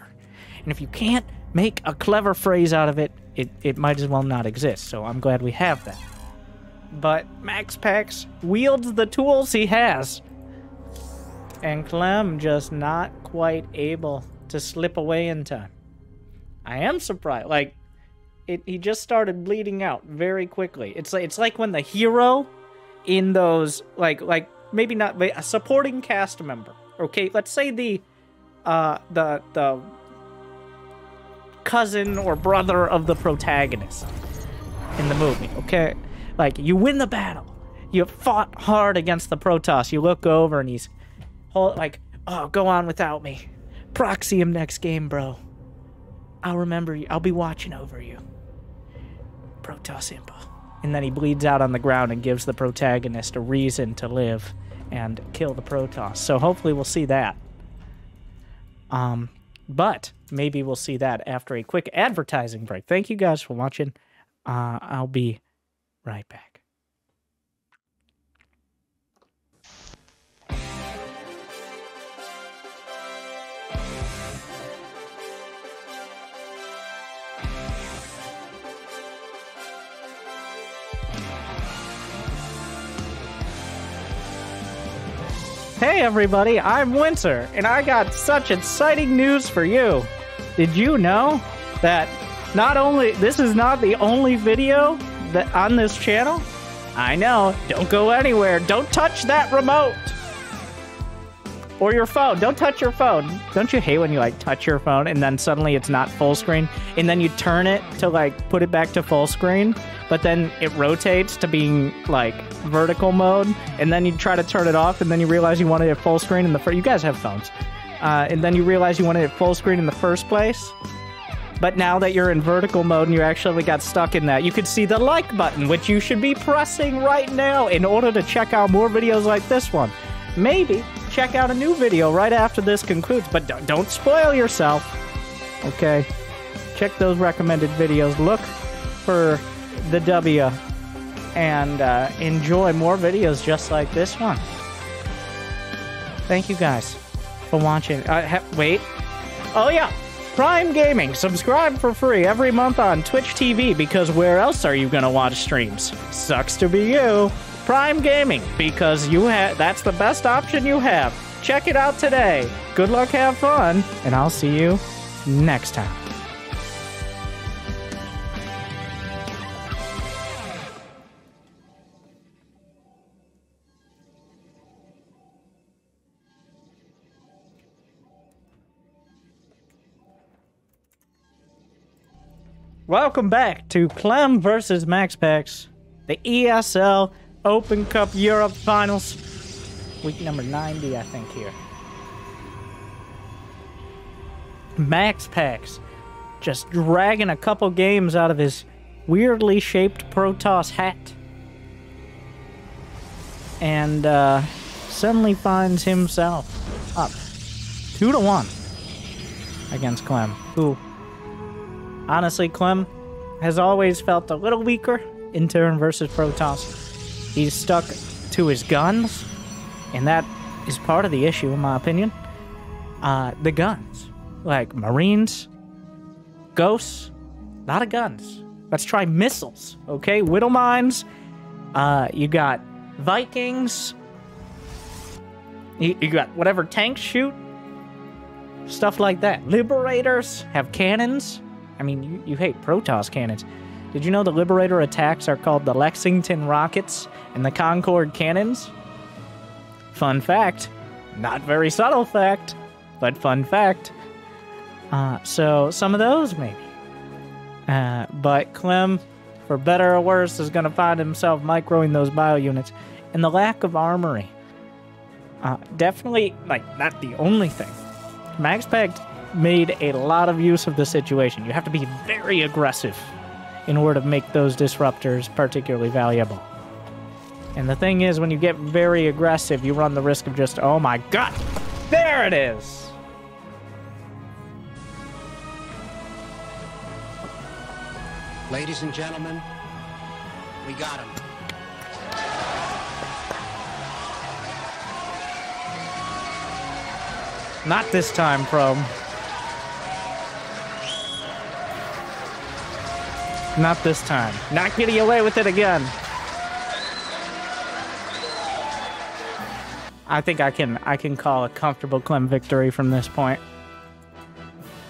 And if you can't make a clever phrase out of it, it might as well not exist. So I'm glad we have that. But MaxPax wields the tools he has. And Clem just not quite able to slip away in time. I am surprised. Like, he just started bleeding out very quickly. It's like when the hero in those, like maybe not, but a supporting cast member. Okay, let's say the cousin or brother of the protagonist in the movie. Okay, like you win the battle, you fought hard against the Protoss. You look over and he's like, "Oh, go on without me. Proxy him next game, bro. I'll remember you. I'll be watching over you. Protoss Impa." And then he bleeds out on the ground and gives the protagonist a reason to live and kill the Protoss. So hopefully we'll see that. But maybe we'll see that after a quick advertising break. Thank you guys for watching. I'll be right back. Hey everybody, I'm Winter, and I got such exciting news for you. Did you know that this is not the only video that on this channel? I know, don't go anywhere, don't touch that remote. Or your phone. Don't touch your phone. Don't you hate when you, like, touch your phone and then suddenly it's not full screen? And then you turn it to, like, put it back to full screen, but then it rotates to being, like, vertical mode, and then you try to turn it off, and then you realize you wanted it full screen in the first... You guys have phones. And then you realize you wanted it full screen in the first place. But now that you're in vertical mode and you actually got stuck in that, you could see the like button, which you should be pressing right now in order to check out more videos like this one. Maybe check out a new video right after this concludes, but don't spoil yourself, okay? Check those recommended videos, look for the W, and enjoy more videos just like this one. Thank you guys for watching. Wait. Oh yeah, Prime Gaming. Subscribe for free every month on Twitch TV, because where else are you gonna watch streams? Sucks to be you. Prime Gaming, because that's the best option you have. Check it out today. Good luck, have fun, and I'll see you next time. Welcome back to Clem versus MaxPax, the ESL Open Cup Europe Finals. Week number 90, I think, here. MaxPax just dragging a couple games out of his weirdly shaped Protoss hat. And suddenly finds himself up 2-1 against Clem, who, honestly, Clem has always felt a little weaker in Terran versus Protoss. He's stuck to his guns, and that is part of the issue, in my opinion. The guns. Like Marines, Ghosts, a lot of guns. Let's try missiles, okay? Widow mines. You got Vikings. You got whatever tanks shoot. Stuff like that. Liberators have cannons. I mean, you hate Protoss cannons. Did you know the Liberator attacks are called the Lexington Rockets and the Concord Cannons? Fun fact. Not very subtle fact, but fun fact. So, some of those, maybe. But Clem, for better or worse, is going to find himself microing those bio units. And the lack of armory. Definitely, like, not the only thing. MaxPax made a lot of use of the situation. You have to be very aggressive in order to make those disruptors particularly valuable. And the thing is, when you get very aggressive, you run the risk of just, oh my god, there it is! Ladies and gentlemen, we got him. Not this time, Probe. Not this time. Not getting away with it again. I think I can call a comfortable Clem victory from this point.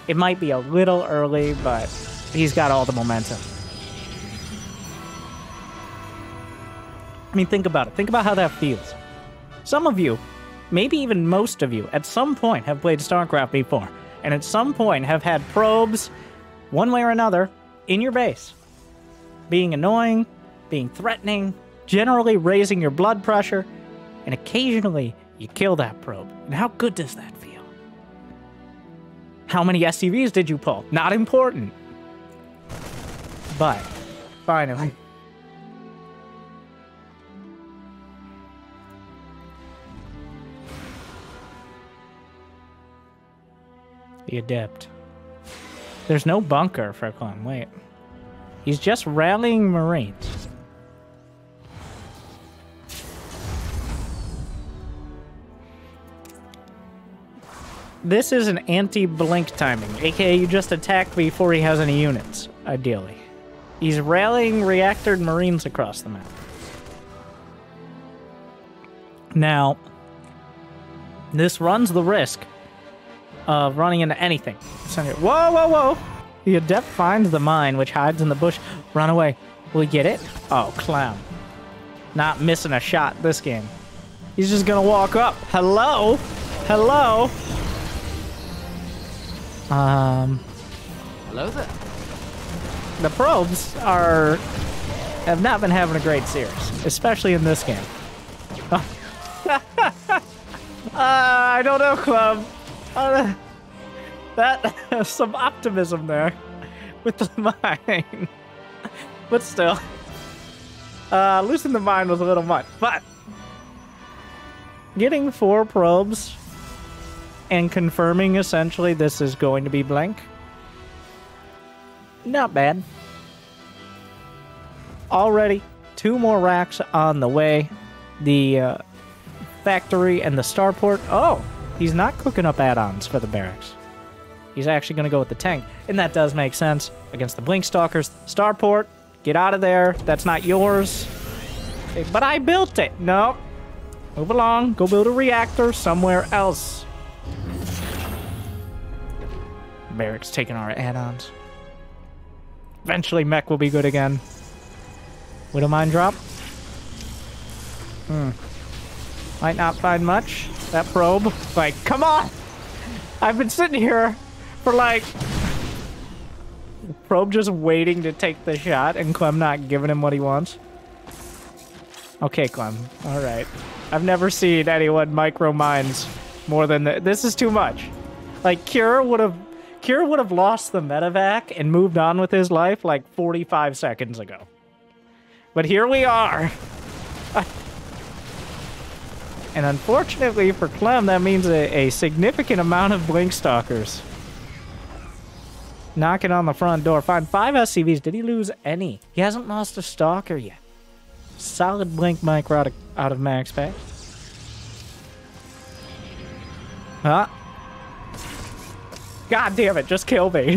It might be a little early, but he's got all the momentum. I mean, think about it. Think about how that feels. Some of you, maybe even most of you, at some point have played StarCraft before, and at some point have had probes, one way or another, in your base. Being annoying, being threatening, generally raising your blood pressure, and occasionally you kill that probe. And how good does that feel? How many SCVs did you pull? Not important. But, finally. The Adept. There's no bunker for Clem, wait. He's just rallying Marines. This is an anti-blink timing, aka you just attack before he has any units, ideally. He's rallying reactored Marines across the map. Now, this runs the risk of running into anything. Whoa, whoa, whoa! The Adept finds the mine, which hides in the bush. Run away. Will he get it? Oh, Clem. Not missing a shot this game. He's just gonna walk up. Hello? Hello? Hello there. The probes have not been having a great series, especially in this game. I don't know, Clem. That some optimism there with the mine, but still, losing the mine was a little much. But getting 4 probes and confirming essentially this is going to be blank, not bad. Already 2 more racks on the way. The factory and the starport. Oh, he's not cooking up add-ons for the barracks. He's actually going to go with the tank. And that does make sense against the Blink Stalkers. Starport, get out of there. That's not yours. But I built it. No. Move along. Go build a reactor somewhere else. Barracks taking our add-ons. Eventually, mech will be good again. Widow mine drop. Might not find much. That probe. Like, come on! I've been sitting here for like... Probe just waiting to take the shot and Clem not giving him what he wants. Okay, Clem. Alright. I've never seen anyone micro mines more than this is too much. Like, Cure would have lost the medevac and moved on with his life like 45 seconds ago. But here we are. And unfortunately for Clem, that means a significant amount of Blink Stalkers. Knocking on the front door. Find 5 SCVs. Did he lose any? He hasn't lost a Stalker yet. Solid Blink micro out of MaxPax. Huh? God damn it, just kill me.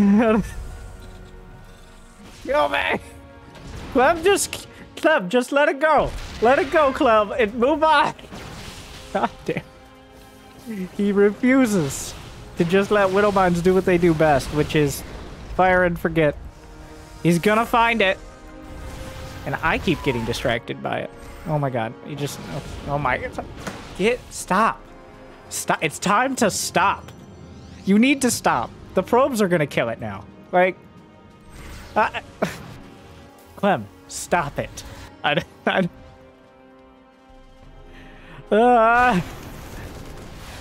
Kill me! Clem, just let it go. Let it go, Clem, and move on. God damn. He refuses to just let Widowmines do what they do best, which is fire and forget. He's gonna find it. And I keep getting distracted by it. Oh my god. He just... Oh my... Stop. Stop. It's time to stop. You need to stop. The probes are gonna kill it now. Like... Clem, stop it.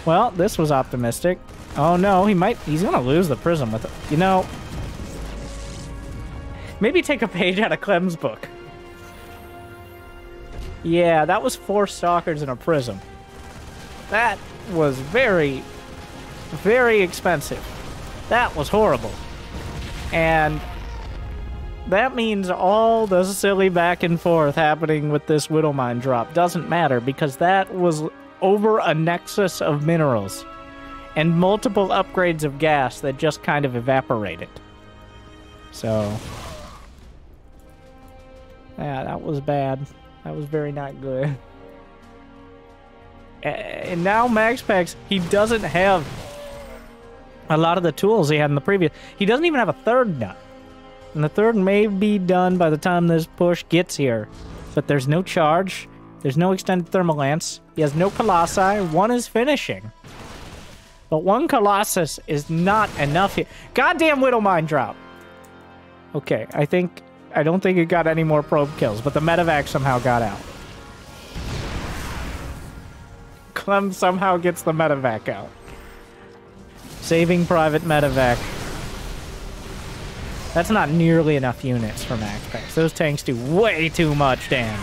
Well, this was optimistic. Oh no, he's gonna lose the prism with it. You know... Maybe take a page out of Clem's book. Yeah, that was 4 Stalkers and a prism. That was very, very expensive. That was horrible. And that means all the silly back and forth happening with this Widowmine drop doesn't matter because that was over a nexus of minerals and multiple upgrades of gas that just kind of evaporated. So, yeah, that was bad. That was very not good. And now MaxPax, he doesn't have a lot of the tools he had in the previous. He doesn't even have a 3rd nut. And the 3rd may be done by the time this push gets here. But there's no charge. There's no extended thermal lance. He has no Colossi. 1 is finishing. But 1 Colossus is not enough here. Goddamn Widowmine drop. Okay, I don't think it got any more probe kills, but the medevac somehow got out. Clem somehow gets the medevac out. Saving private medevac. That's not nearly enough units for MaxPax. Those tanks do way too much damage.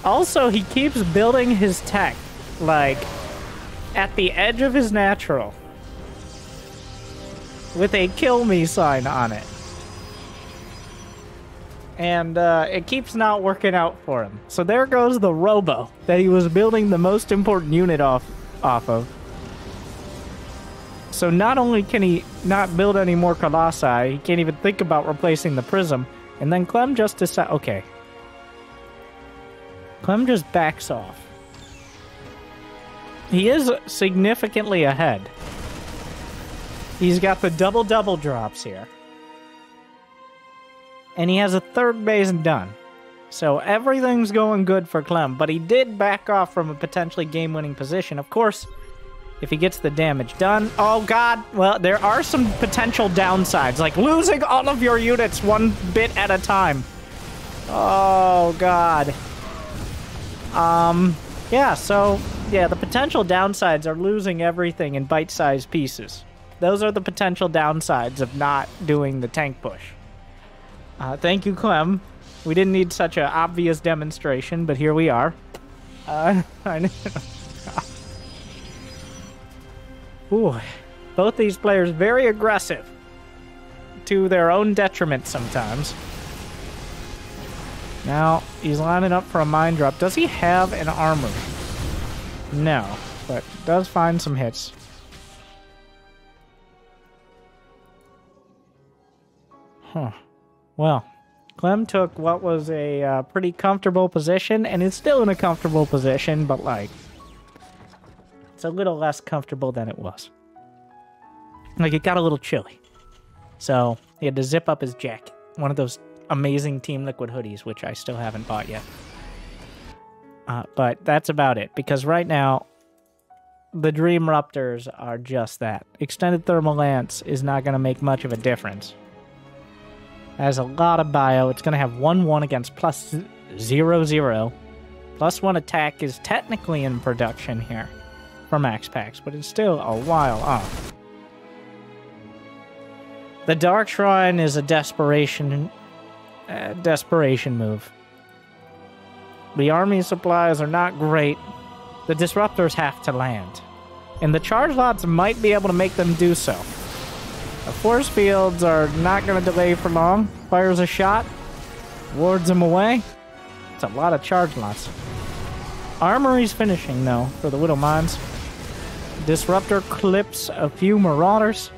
Also, he keeps building his tech, like, at the edge of his natural. With a kill me sign on it. And it keeps not working out for him. So there goes the Robo that he was building the most important unit off of. So not only can he not build any more Colossi, he can't even think about replacing the Prism. And then Clem just decides, okay. Clem just backs off. He is significantly ahead. He's got the double drops here. And he has a 3rd base done. So everything's going good for Clem, but he did back off from a potentially game-winning position. Of course, if he gets the damage done... Oh, God! Well, there are some potential downsides, like losing all of your units one bit at a time. Oh, God. Yeah, so... Yeah, the potential downsides are losing everything in bite-sized pieces. Those are the potential downsides of not doing the tank push. Thank you, Clem. We didn't need such an obvious demonstration, but here we are. I know. Ooh, both these players very aggressive. To their own detriment sometimes. Now, he's lining up for a mine drop. Does he have an armor? No, but does find some hits. Huh. Well, Clem took what was a pretty comfortable position, and is still in a comfortable position, but, like, it's a little less comfortable than it was. Like, it got a little chilly. So, he had to zip up his jacket. One of those amazing Team Liquid hoodies, which I still haven't bought yet. But that's about it, because right now, the Disruptors are just that. Extended Thermal Lance is not going to make much of a difference. Has a lot of bio. It's going to have 1-1 against +0-0. +1 attack is technically in production here for MaxPax, but it's still a while off. The Dark Shrine is a desperation move. The army supplies are not great. The Disruptors have to land. And the charge lots might be able to make them do so. The force fields are not going to delay for long. Fires a shot. Wards them away. It's a lot of charge lots. Armory's finishing, though, for the Widow Mines. Disruptor clips a few Marauders.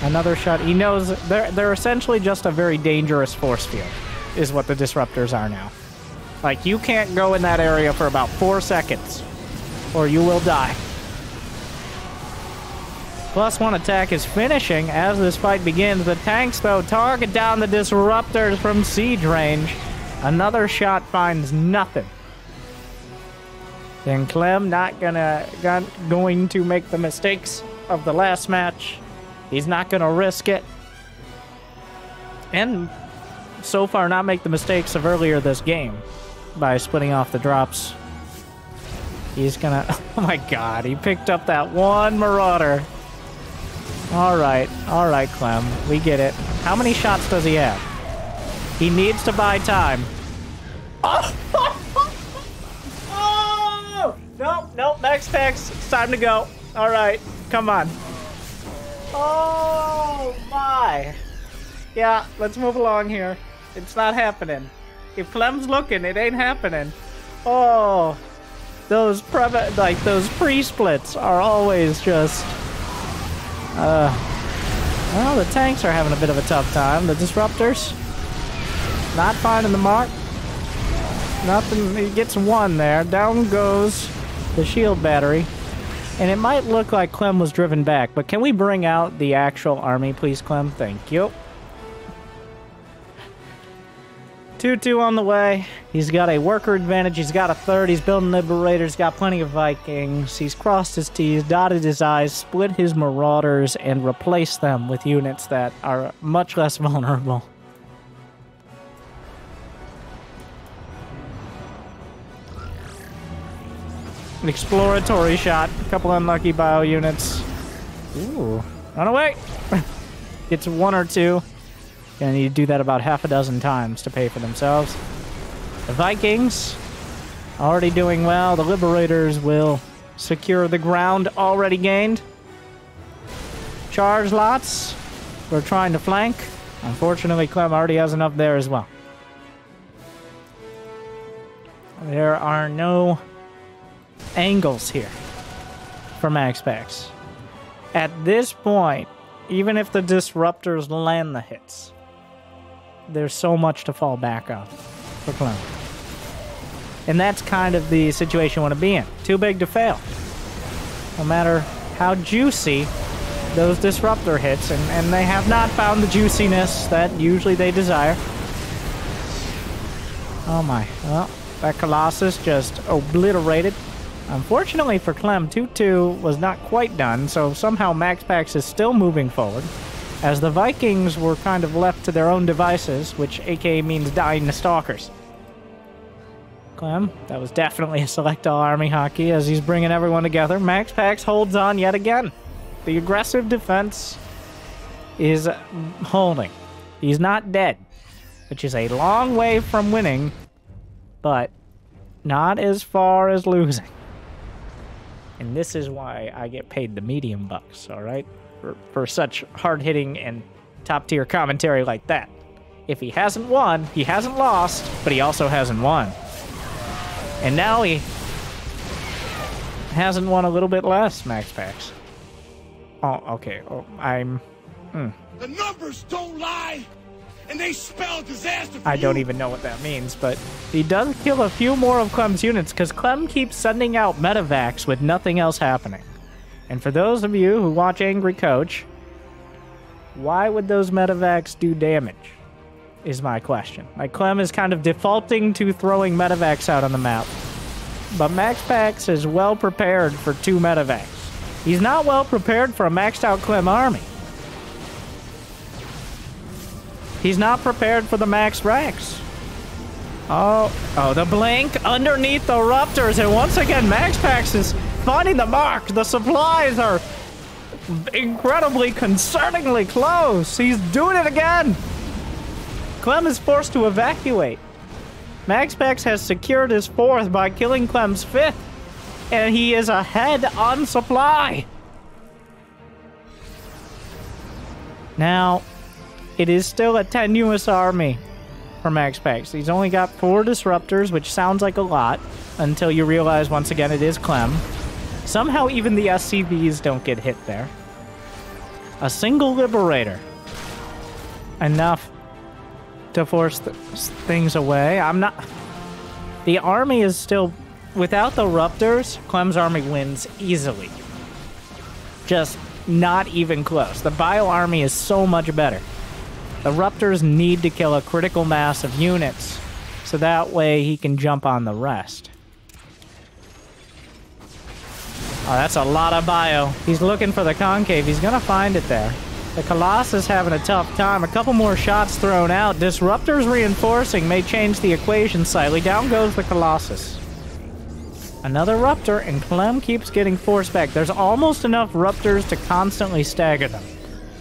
Another shot. He knows they're essentially just a very dangerous force field, is what the Disruptors are now. Like, you can't go in that area for about 4 seconds, or you will die. +1 attack is finishing as this fight begins. The tanks, though, target down the Disruptors from siege range. Another shot finds nothing. Then Clem not going to make the mistakes of the last match. He's not going to risk it. And so far not make the mistakes of earlier this game by splitting off the drops. He's gonna... Oh my god, he picked up that one Marauder. Alright, Clem. We get it. How many shots does he have? He needs to buy time. Oh! Oh! Nope, MaxPax. It's time to go. Alright, come on. Oh my. Yeah, let's move along here. It's not happening. If Clem's looking, it ain't happening. Oh, those pre-splits are always just... well, the tanks are having a bit of a tough time. The Disruptors not finding the mark. Nothing. He gets one there. Down goes the shield battery. And it might look like Clem was driven back, but can we bring out the actual army, please, Clem? Thank you. 2-2 on the way. He's got a worker advantage. He's got a third. He's building Liberators. Got plenty of Vikings. He's crossed his T's, dotted his I's, split his Marauders, and replaced them with units that are much less vulnerable. An exploratory shot. A couple unlucky bio units. Ooh. Run away! Gets 1 or 2. Gonna need to do that about half a dozen times to pay for themselves. The Vikings already doing well. The Liberators will secure the ground already gained. Charge lots. We're trying to flank. Unfortunately, Clem already has enough there as well. There are no angles here for MaxPax. At this point, even if the Disruptors land the hits, there's so much to fall back on for Clem. And that's kind of the situation you want to be in. Too big to fail. No matter how juicy those Disruptor hits, and they have not found the juiciness that usually they desire. Oh my. Well, that Colossus just obliterated. Unfortunately for Clem, 2-2 was not quite done, so somehow MaxPax is still moving forward, as the Vikings were kind of left to their own devices, which aka means dying to stalkers. Clem, that was definitely a select all army hockey as he's bringing everyone together. MaxPax holds on yet again. The aggressive defense is holding. He's not dead, which is a long way from winning, but not as far as losing. And this is why I get paid the medium bucks, all right? For such hard-hitting and top-tier commentary like that. If he hasn't won, he hasn't lost, but he also hasn't won. And now he hasn't won a little bit less, MaxPax. Oh, okay. Oh, The numbers don't lie, and they spell disaster for I don't you. even know what that means, but he does kill a few more of Clem's units, because Clem keeps sending out medivacs with nothing else happening. And for those of you who watch Angry Coach, why would those medivacs do damage? Is my question. Like, Clem is kind of defaulting to throwing medivacs out on the map. But MaxPax is well prepared for 2 medivacs. He's not well prepared for a maxed out Clem army. He's not prepared for the max racks. Oh, the blink underneath the Disruptors, and once again, MaxPax is finding the mark. The supplies are incredibly, concerningly close. He's doing it again. Clem is forced to evacuate. MaxPax has secured his 4th by killing Clem's 5th, and he is ahead on supply. Now, it is still a tenuous army for MaxPax. He's only got 4 Disruptors, which sounds like a lot, until you realize once again it is Clem. Somehow even the SCVs don't get hit there. A single Liberator. Enough to force things away. The army is still... Without the Disruptors, Clem's army wins easily. Just not even close. The Bio army is so much better. The Disruptors need to kill a critical mass of units, so that way he can jump on the rest. Oh, that's a lot of bio. He's looking for the concave. He's gonna find it there. The Colossus having a tough time. A couple more shots thrown out. Disruptors reinforcing may change the equation slightly. Down goes the Colossus. Another Ruptor, and Clem keeps getting forced back. There's almost enough Ruptors to constantly stagger them.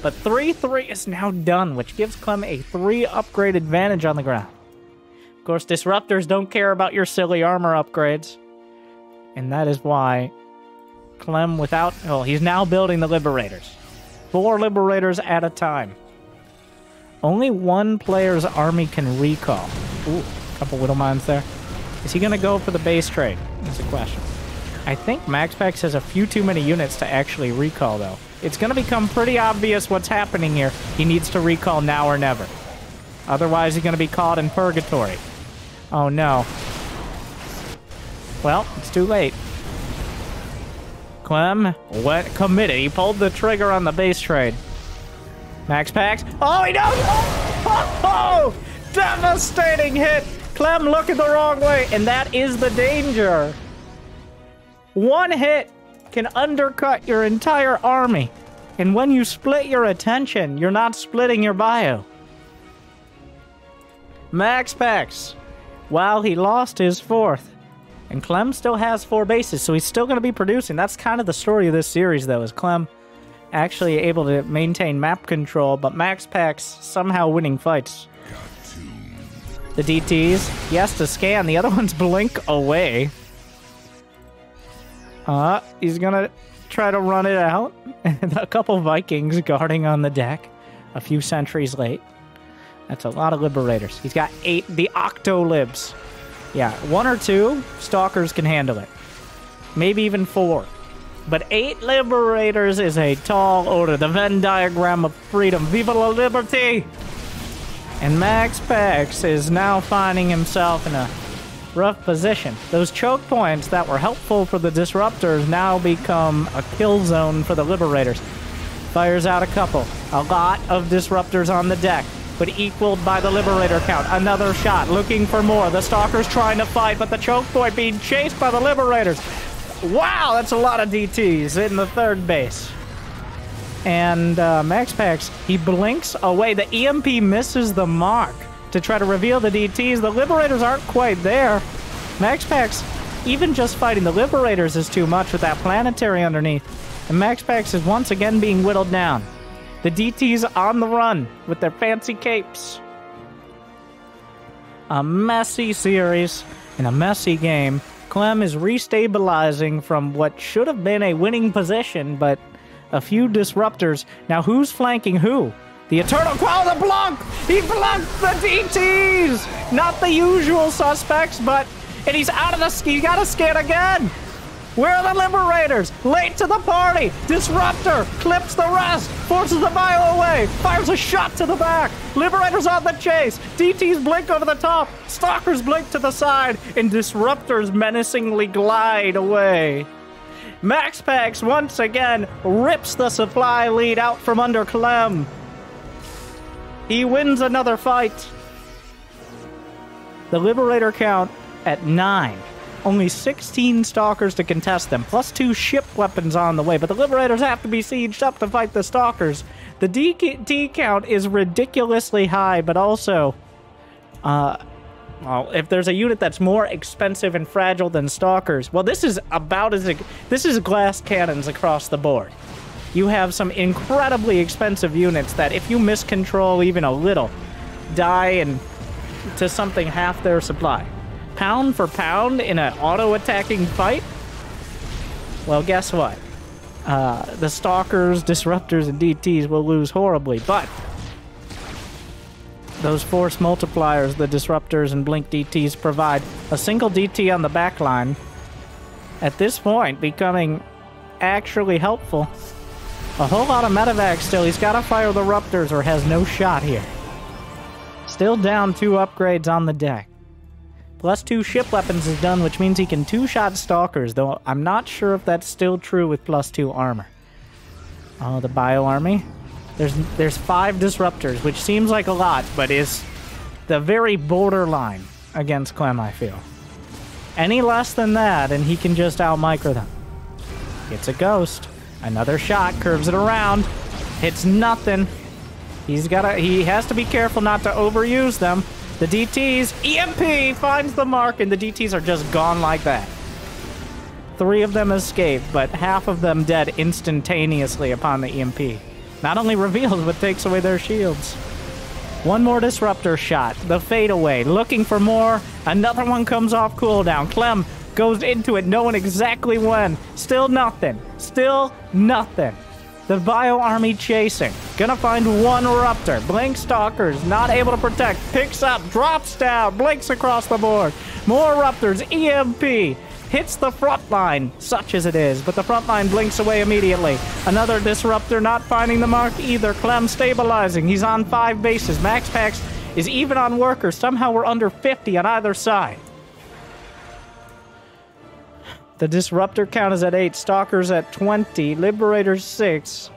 But 3-3 is now done, which gives Clem a 3 upgrade advantage on the ground. Of course, Disruptors don't care about your silly armor upgrades. And that is why Clem without... Oh, he's now building the Liberators. 4 Liberators at a time. Only 1 player's army can recall. Ooh, a couple Widow Mines there. Is he going to go for the base trade? That's the question. I think MaxPax has a few too many units to actually recall, though. It's going to become pretty obvious what's happening here. He needs to recall now or never. Otherwise, he's going to be caught in purgatory. Oh, no. Well, it's too late. Clem went committed. He pulled the trigger on the base trade. MaxPax. Oh, he knows! Oh! Devastating hit! Clem looking the wrong way, and that is the danger. 1 hit can undercut your entire army. And when you split your attention, you're not splitting your bio. MaxPax, while he lost his 4th, and Clem still has 4 bases, so he's still going to be producing. That's kind of the story of this series, though, is Clem actually able to maintain map control, but MaxPax somehow winning fights. The DTs, he has to scan. The other ones blink away. He's gonna try to run it out. A couple Vikings guarding on the deck. A few sentries late. That's a lot of Liberators. He's got 8, the Octo-Libs. Yeah, 1 or 2 Stalkers can handle it. Maybe even 4. But 8 Liberators is a tall order. The Venn diagram of freedom. Viva la liberty! And MaxPax is now finding himself in a rough position. Those choke points that were helpful for the Disruptors now become a kill zone for the Liberators. Fires out a couple. A lot of Disruptors on the deck. but equaled by the Liberator count. Another shot, looking for more. The Stalker's trying to fight, but the choke point being chased by the Liberators. Wow, that's a lot of DTs in the third base. And MaxPax, he blinks away. The EMP misses the mark to try to reveal the DTs. The Liberators aren't quite there. MaxPax, even just fighting the Liberators is too much with that planetary underneath. And MaxPax is once again being whittled down. The DTs on the run with their fancy capes. A messy series and a messy game. Clem is restabilizing from what should have been a winning position, but a few disruptors. Now who's flanking who? The Eternal Qual, the block! He blocked the DTs! Not the usual suspects, but... And he's out of the... He got a scan again! Where are the Liberators? Late to the party! Disruptor clips the rest, forces the bio away, fires a shot to the back. Liberators on the chase. DTs blink over the top. Stalkers blink to the side, and Disruptors menacingly glide away. MaxPax once again rips the supply lead out from under Clem. He wins another fight. The Liberator count at 9. Only 16 Stalkers to contest them, plus 2 ship weapons on the way, but the Liberators have to be sieged up to fight the Stalkers. The DT count is ridiculously high, but also, well, if there's a unit that's more expensive and fragile than Stalkers, well, this is about as... This is glass cannons across the board. You have some incredibly expensive units that, if you miscontrol even a little, die to something half their supply. Pound for pound in an auto-attacking fight? Well, guess what? The Stalkers, Disruptors, and DTs will lose horribly, but those force multipliers the Disruptors and Blink DTs provide, a single DT on the backline, at this point becoming actually helpful. A whole lot of medivacs still. He's got to fire the Raptors or has no shot here. Still down 2 upgrades on the deck. Plus 2 ship weapons is done, which means he can 2-shot Stalkers, though I'm not sure if that's still true with plus 2 armor. Oh, the Bio Army. There's 5 Disruptors, which seems like a lot, but is the very borderline against Clem, I feel. Any less than that, and he can just out-micro them. Gets a ghost. Another shot, curves it around. Hits nothing. He has to be careful not to overuse them. The DTs, EMP finds the mark, and the DTs are just gone like that. 3 of them escape, but half of them dead instantaneously upon the EMP. Not only reveals, but takes away their shields. 1 more Disruptor shot, the fadeaway, looking for more. Another one comes off cooldown. Clem goes into it, knowing exactly when. Still nothing. Still nothing. The Bio Army chasing. Gonna find 1 Raptor. Blink Stalkers, not able to protect. Picks up, drops down, blinks across the board. More Raptors, EMP. Hits the front line, such as it is, but the front line blinks away immediately. Another Disruptor not finding the mark either. Clem stabilizing. He's on 5 bases. MaxPax is even on workers. Somehow we're under 50 on either side. The Disruptor count is at 8, Stalkers at 20, Liberators 6.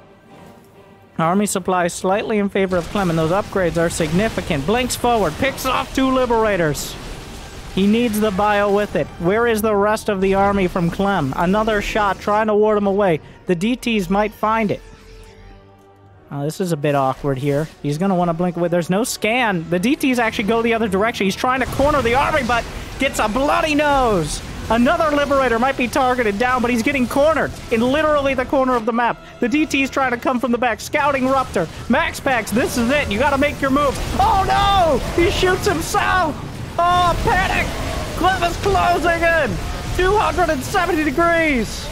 Army supply slightly in favor of Clem, and those upgrades are significant. Blinks forward, picks off 2 Liberators. He needs the bio with it. Where is the rest of the army from Clem? Another shot, trying to ward him away. The DTs might find it. This is a bit awkward here. He's going to want to blink away. There's no scan. The DTs actually go the other direction. He's trying to corner the army, but gets a bloody nose. Another Liberator might be targeted down, but he's getting cornered in literally the corner of the map. The DT's trying to come from the back. Scouting Raptor. MaxPax, this is it. You got to make your move. Oh, no! He shoots himself! Oh, panic! Clem is closing in! 270 degrees!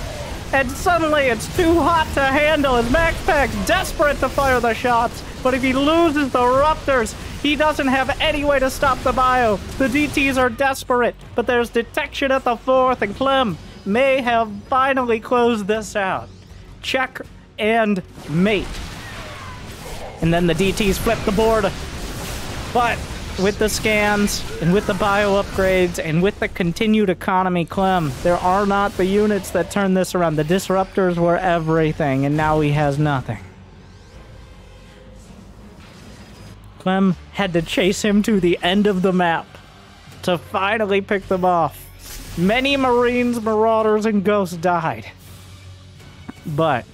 And suddenly it's too hot to handle as MaxPax desperate to fire the shots. But if he loses the Raptors, he doesn't have any way to stop the bio. The DTs are desperate, but there's detection at the 4th, and Clem may have finally closed this out. Check and mate. And then the DTs flip the board. But with the scans, and with the bio upgrades, and with the continued economy, Clem, there are not the units that turn this around. The Disruptors were everything, and now he has nothing. Clem had to chase him to the end of the map to finally pick them off. Many Marines, Marauders, and Ghosts died. But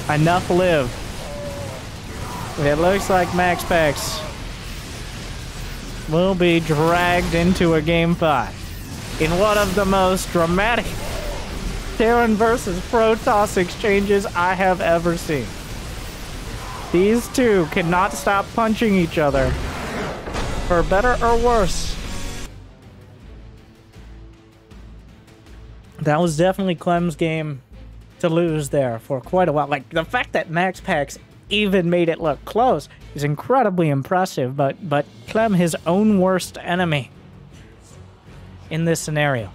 enough lived. It looks like MaxPax will be dragged into a Game 5 in one of the most dramatic Terran versus Protoss exchanges I have ever seen. These two cannot stop punching each other, for better or worse. That was definitely Clem's game to lose there for quite a while. Like, the fact that MaxPax even made it look close is incredibly impressive, but Clem, his own worst enemy in this scenario.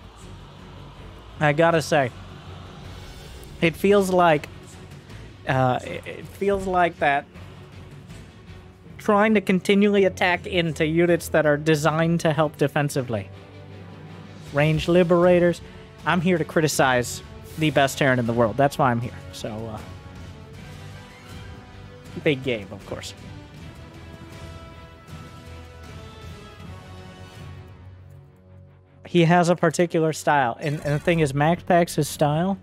I gotta say, it feels like that trying to continually attack into units that are designed to help defensively. Range Liberators. I'm here to criticize the best Terran in the world. That's why I'm here. So, big game, of course. He has a particular style, and the thing is, MaxPax's style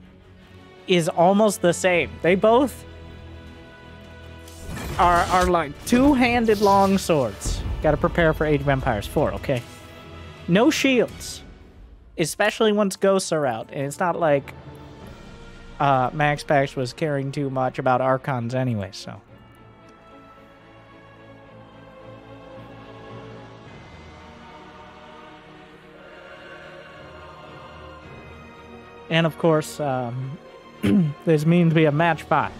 is almost the same. They both are like two-handed long swords. Gotta prepare for Age of Empires 4, okay? No shields, especially once ghosts are out, and it's not like MaxPax was caring too much about Archons anyway, so. And of course, this means we have match 5,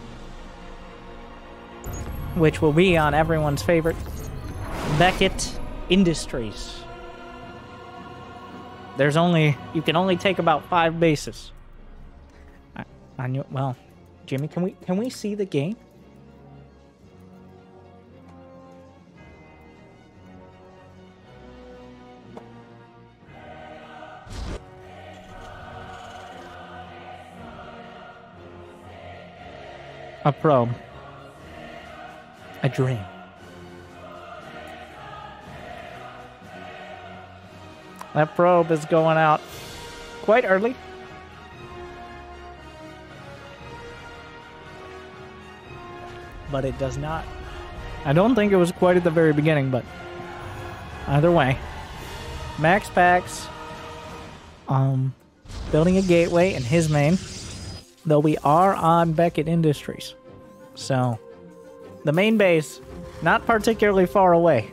which will be on everyone's favorite Beckett Industries. You can only take about 5 bases. Well, Jimmy, can we see the game? A probe. A dream. That probe is going out quite early. But it does not. I don't think it was quite at the very beginning, but either way. MaxPax building a gateway in his main. Though we are on Beckett Industries. So, the main base, not particularly far away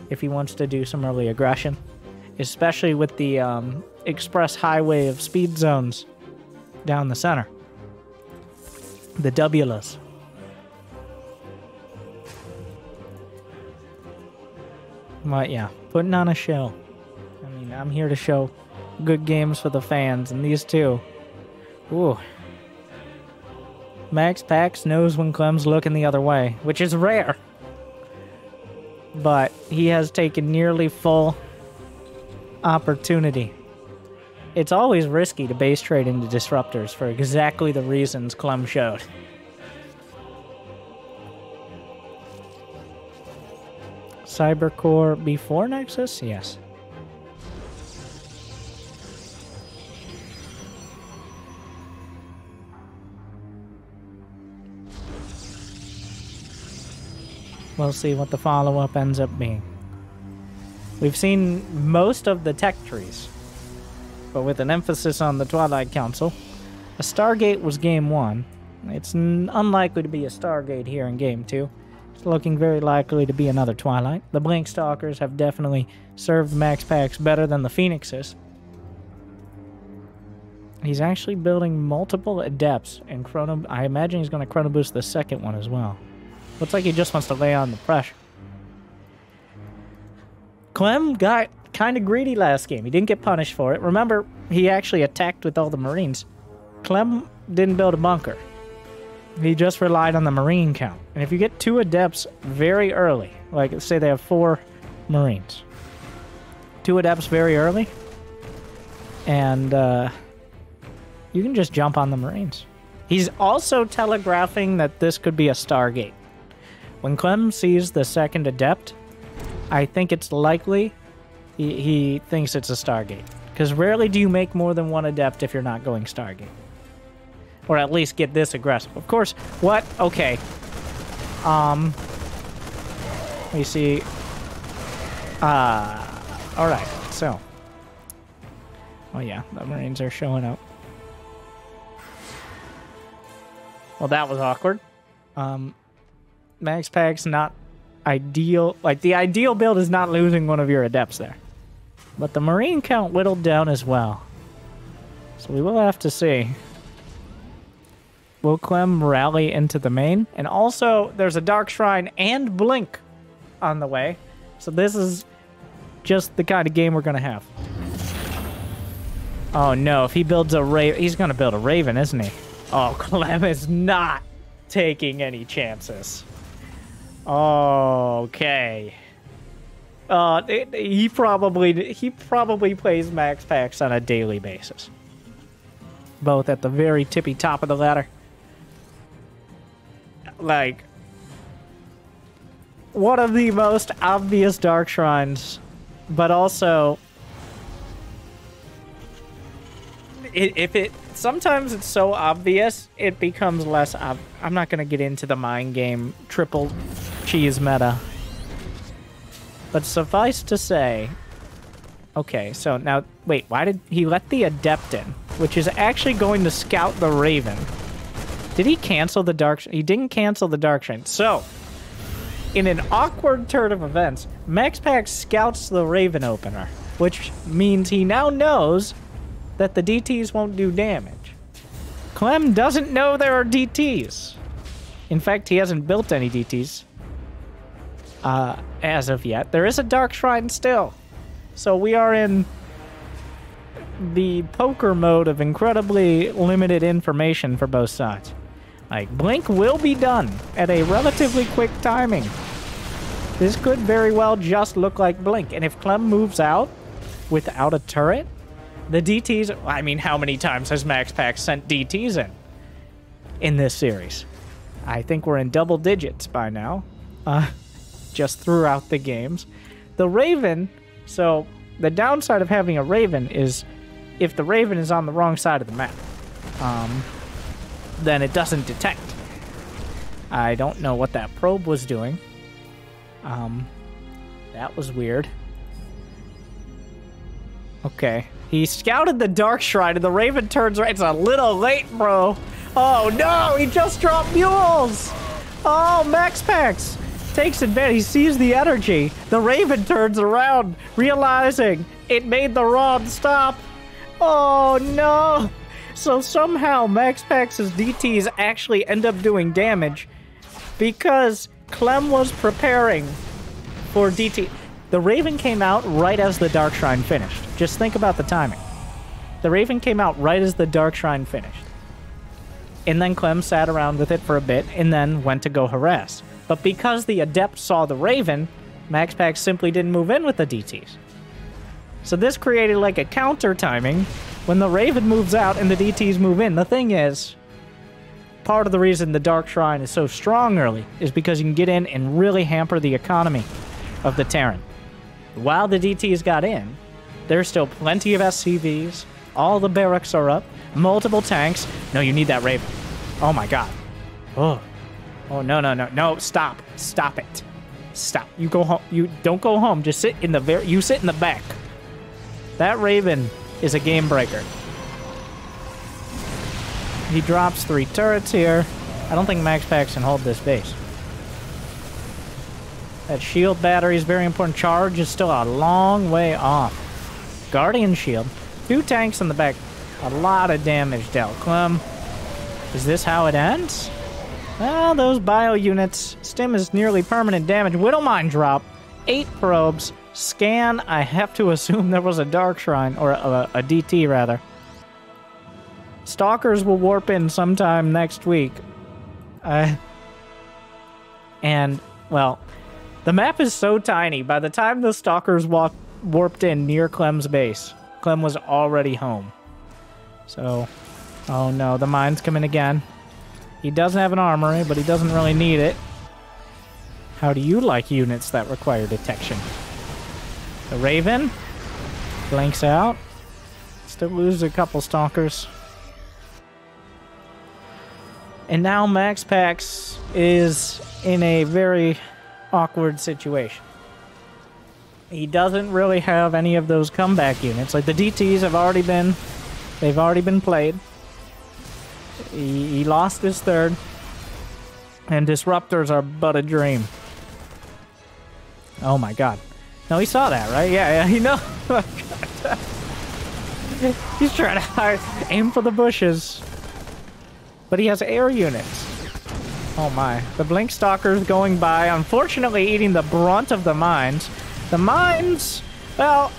if he wants to do some early aggression. Especially with the express highway of speed zones down the center. The WLAs. But yeah, putting on a show. I mean, I'm here to show good games for the fans, and these two. Ooh. MaxPax knows when Clem's looking the other way, which is rare. But he has taken nearly full opportunity. It's always risky to base trade into Disruptors for exactly the reasons Clem showed. Cybercore before Nexus? Yes. We'll see what the follow-up ends up being. We've seen most of the tech trees, but with an emphasis on the Twilight Council. A Stargate was Game 1. It's unlikely to be a Stargate here in Game 2. It's looking very likely to be another Twilight. The Blink Stalkers have definitely served MaxPax better than the Phoenixes. He's actually building multiple Adepts, and I imagine he's going to Chrono Boost the second one as well. Looks like he just wants to lay on the pressure. Clem got kind of greedy last game. He didn't get punished for it. Remember, he actually attacked with all the Marines. Clem didn't build a bunker. He just relied on the Marine count. And if you get 2 Adepts very early, like say they have 4 Marines, 2 Adepts very early, and you can just jump on the Marines. He's also telegraphing that this could be a Stargate, When Clem sees the second Adept, I think it's likely he thinks it's a Stargate. Because rarely do you make more than one Adept if you're not going Stargate. Or at least get this aggressive. Of course, what? Okay. Let me see. Alright, so. Oh yeah, the Marines are showing up. Well, that was awkward. MaxPax not ideal. Like, the ideal build is not losing one of your Adepts there. But the Marine count whittled down as well. So we will have to see. Will Clem rally into the main? And also, there's a Dark Shrine and Blink on the way. So this is just the kind of game we're going to have. Oh no, if he builds a Raven, he's going to build a Raven, isn't he? Oh, Clem is not taking any chances. Okay. He probably plays MaxPax on a daily basis. Both at the very tippy top of the ladder. Like, one of the most obvious Dark Shrines, but also sometimes it's so obvious it becomes less I'm not gonna get into the mind game triple cheese meta, but suffice to say, okay, so now wait, why did he let the Adept in, which is actually going to scout the Raven? Did he cancel the Dark Shrine? He didn't cancel the Dark Shrine. So, in an awkward turn of events, MaxPax scouts the Raven opener, which means he now knows that the DTs won't do damage. Clem doesn't know there are DTs. In fact, he hasn't built any DTs as of yet. There is a Dark Shrine still. So we are in the poker mode of incredibly limited information for both sides. Like, Blink will be done at a relatively quick timing. This could very well just look like Blink. And if Clem moves out without a turret, the DTs... I mean, how many times has MaxPax sent DTs in this series? I think we're in double digits by now. Just throughout the games. The Raven... So, the downside of having a Raven is if the Raven is on the wrong side of the map. Then it doesn't detect. I don't know what that probe was doing. That was weird. Okay. He scouted the Dark Shrine and the Raven turns right. It's a little late, bro. Oh no, he just dropped mules. Oh, MaxPax takes advantage. He sees the energy. The Raven turns around, realizing it made the rod stop. Oh no. So somehow MaxPax's DTs actually end up doing damage because Clem was preparing for DT. The Raven came out right as the Dark Shrine finished. Just think about the timing. The Raven came out right as the Dark Shrine finished. And then Clem sat around with it for a bit and then went to go harass. But because the Adept saw the Raven, MaxPax simply didn't move in with the DTs. So this created like a counter timing when the Raven moves out and the DTs move in. The thing is, part of the reason the Dark Shrine is so strong early is because you can get in and really hamper the economy of the Terran. While the DTs got in, there's still plenty of SCVs, all the barracks are up, multiple tanks. No, you need that Raven. Oh my god. Oh. Oh, no, stop. Stop it. Stop. You go home. You don't go home. Just sit in the you sit in the back. That Raven is a game breaker. He drops 3 turrets here. I don't think MaxPax can hold this base. That shield battery is very important. Charge is still a long way off. Guardian shield. 2 tanks in the back. A lot of damage dealt. Clem, is this how it ends? Well, those bio units. Stim is nearly permanent damage. Widowmine drop. 8 probes. Scan. I have to assume there was a Dark Shrine, or a DT rather. Stalkers will warp in sometime next week. And, well, the map is so tiny. By the time the Stalkers warped in near Clem's base, Clem was already home. So, oh no, the mine's coming again. He doesn't have an armory, but he doesn't really need it. How do you like units that require detection? The Raven blanks out. Still loses a couple Stalkers. And now MaxPax is in a very awkward situation. He doesn't really have any of those comeback units. Like the DTs have already been, they've already been played. He lost his third. And Disruptors are but a dream. Oh my god. No, he saw that, right? Yeah, he knows. He's trying to aim for the bushes. But he has air units. Oh my. The Blink Stalker's going by, unfortunately eating the brunt of the mines. The mines, well,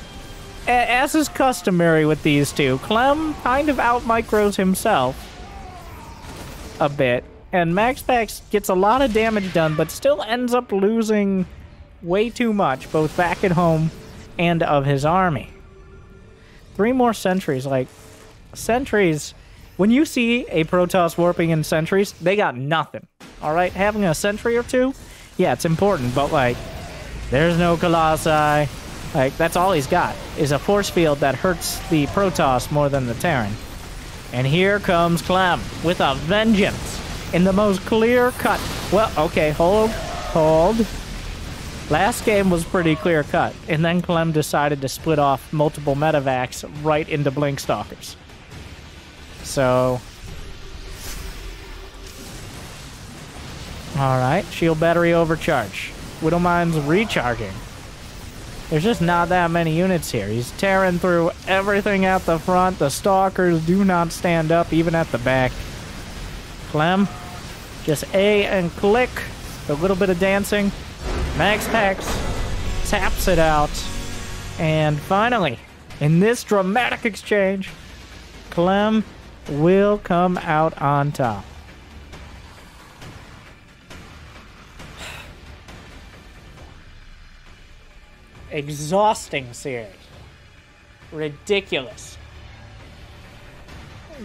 as is customary with these two, Clem kind of out-micros himself a bit. And MaxPax gets a lot of damage done, but still ends up losing way too much, both back at home and of his army. 3 more sentries. Like, sentries, when you see a Protoss warping in sentries, they got nothing. Alright, having a sentry or 2, yeah, it's important, but like, there's no Colossi. Like, that's all he's got, is a force field that hurts the Protoss more than the Terran. And here comes Clem with a vengeance in the most clear cut. Well, okay, hold. Last game was pretty clear cut, and then Clem decided to split off multiple medivacs right into Blink Stalkers. So, alright, shield battery overcharge. Widowmine's recharging. There's just not that many units here. He's tearing through everything at the front. The Stalkers do not stand up, even at the back. Clem, just A and click. A little bit of dancing. MaxPax taps it out. And finally, in this dramatic exchange, Clem will come out on top. Exhausting series. Ridiculous.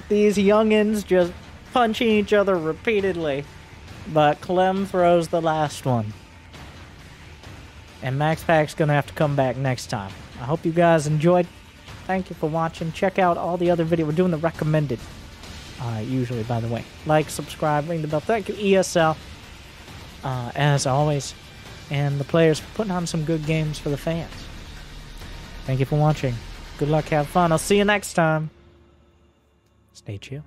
These youngins just punching each other repeatedly. But Clem throws the last one. And MaxPax's gonna have to come back next time. I hope you guys enjoyed. Thank you for watching. Check out all the other videos. We're doing the recommended. Usually, by the way. Like, subscribe, ring the bell. Thank you, ESL. As always. And the players for putting on some good games for the fans. Thank you for watching. Good luck, have fun. I'll see you next time. Stay chill.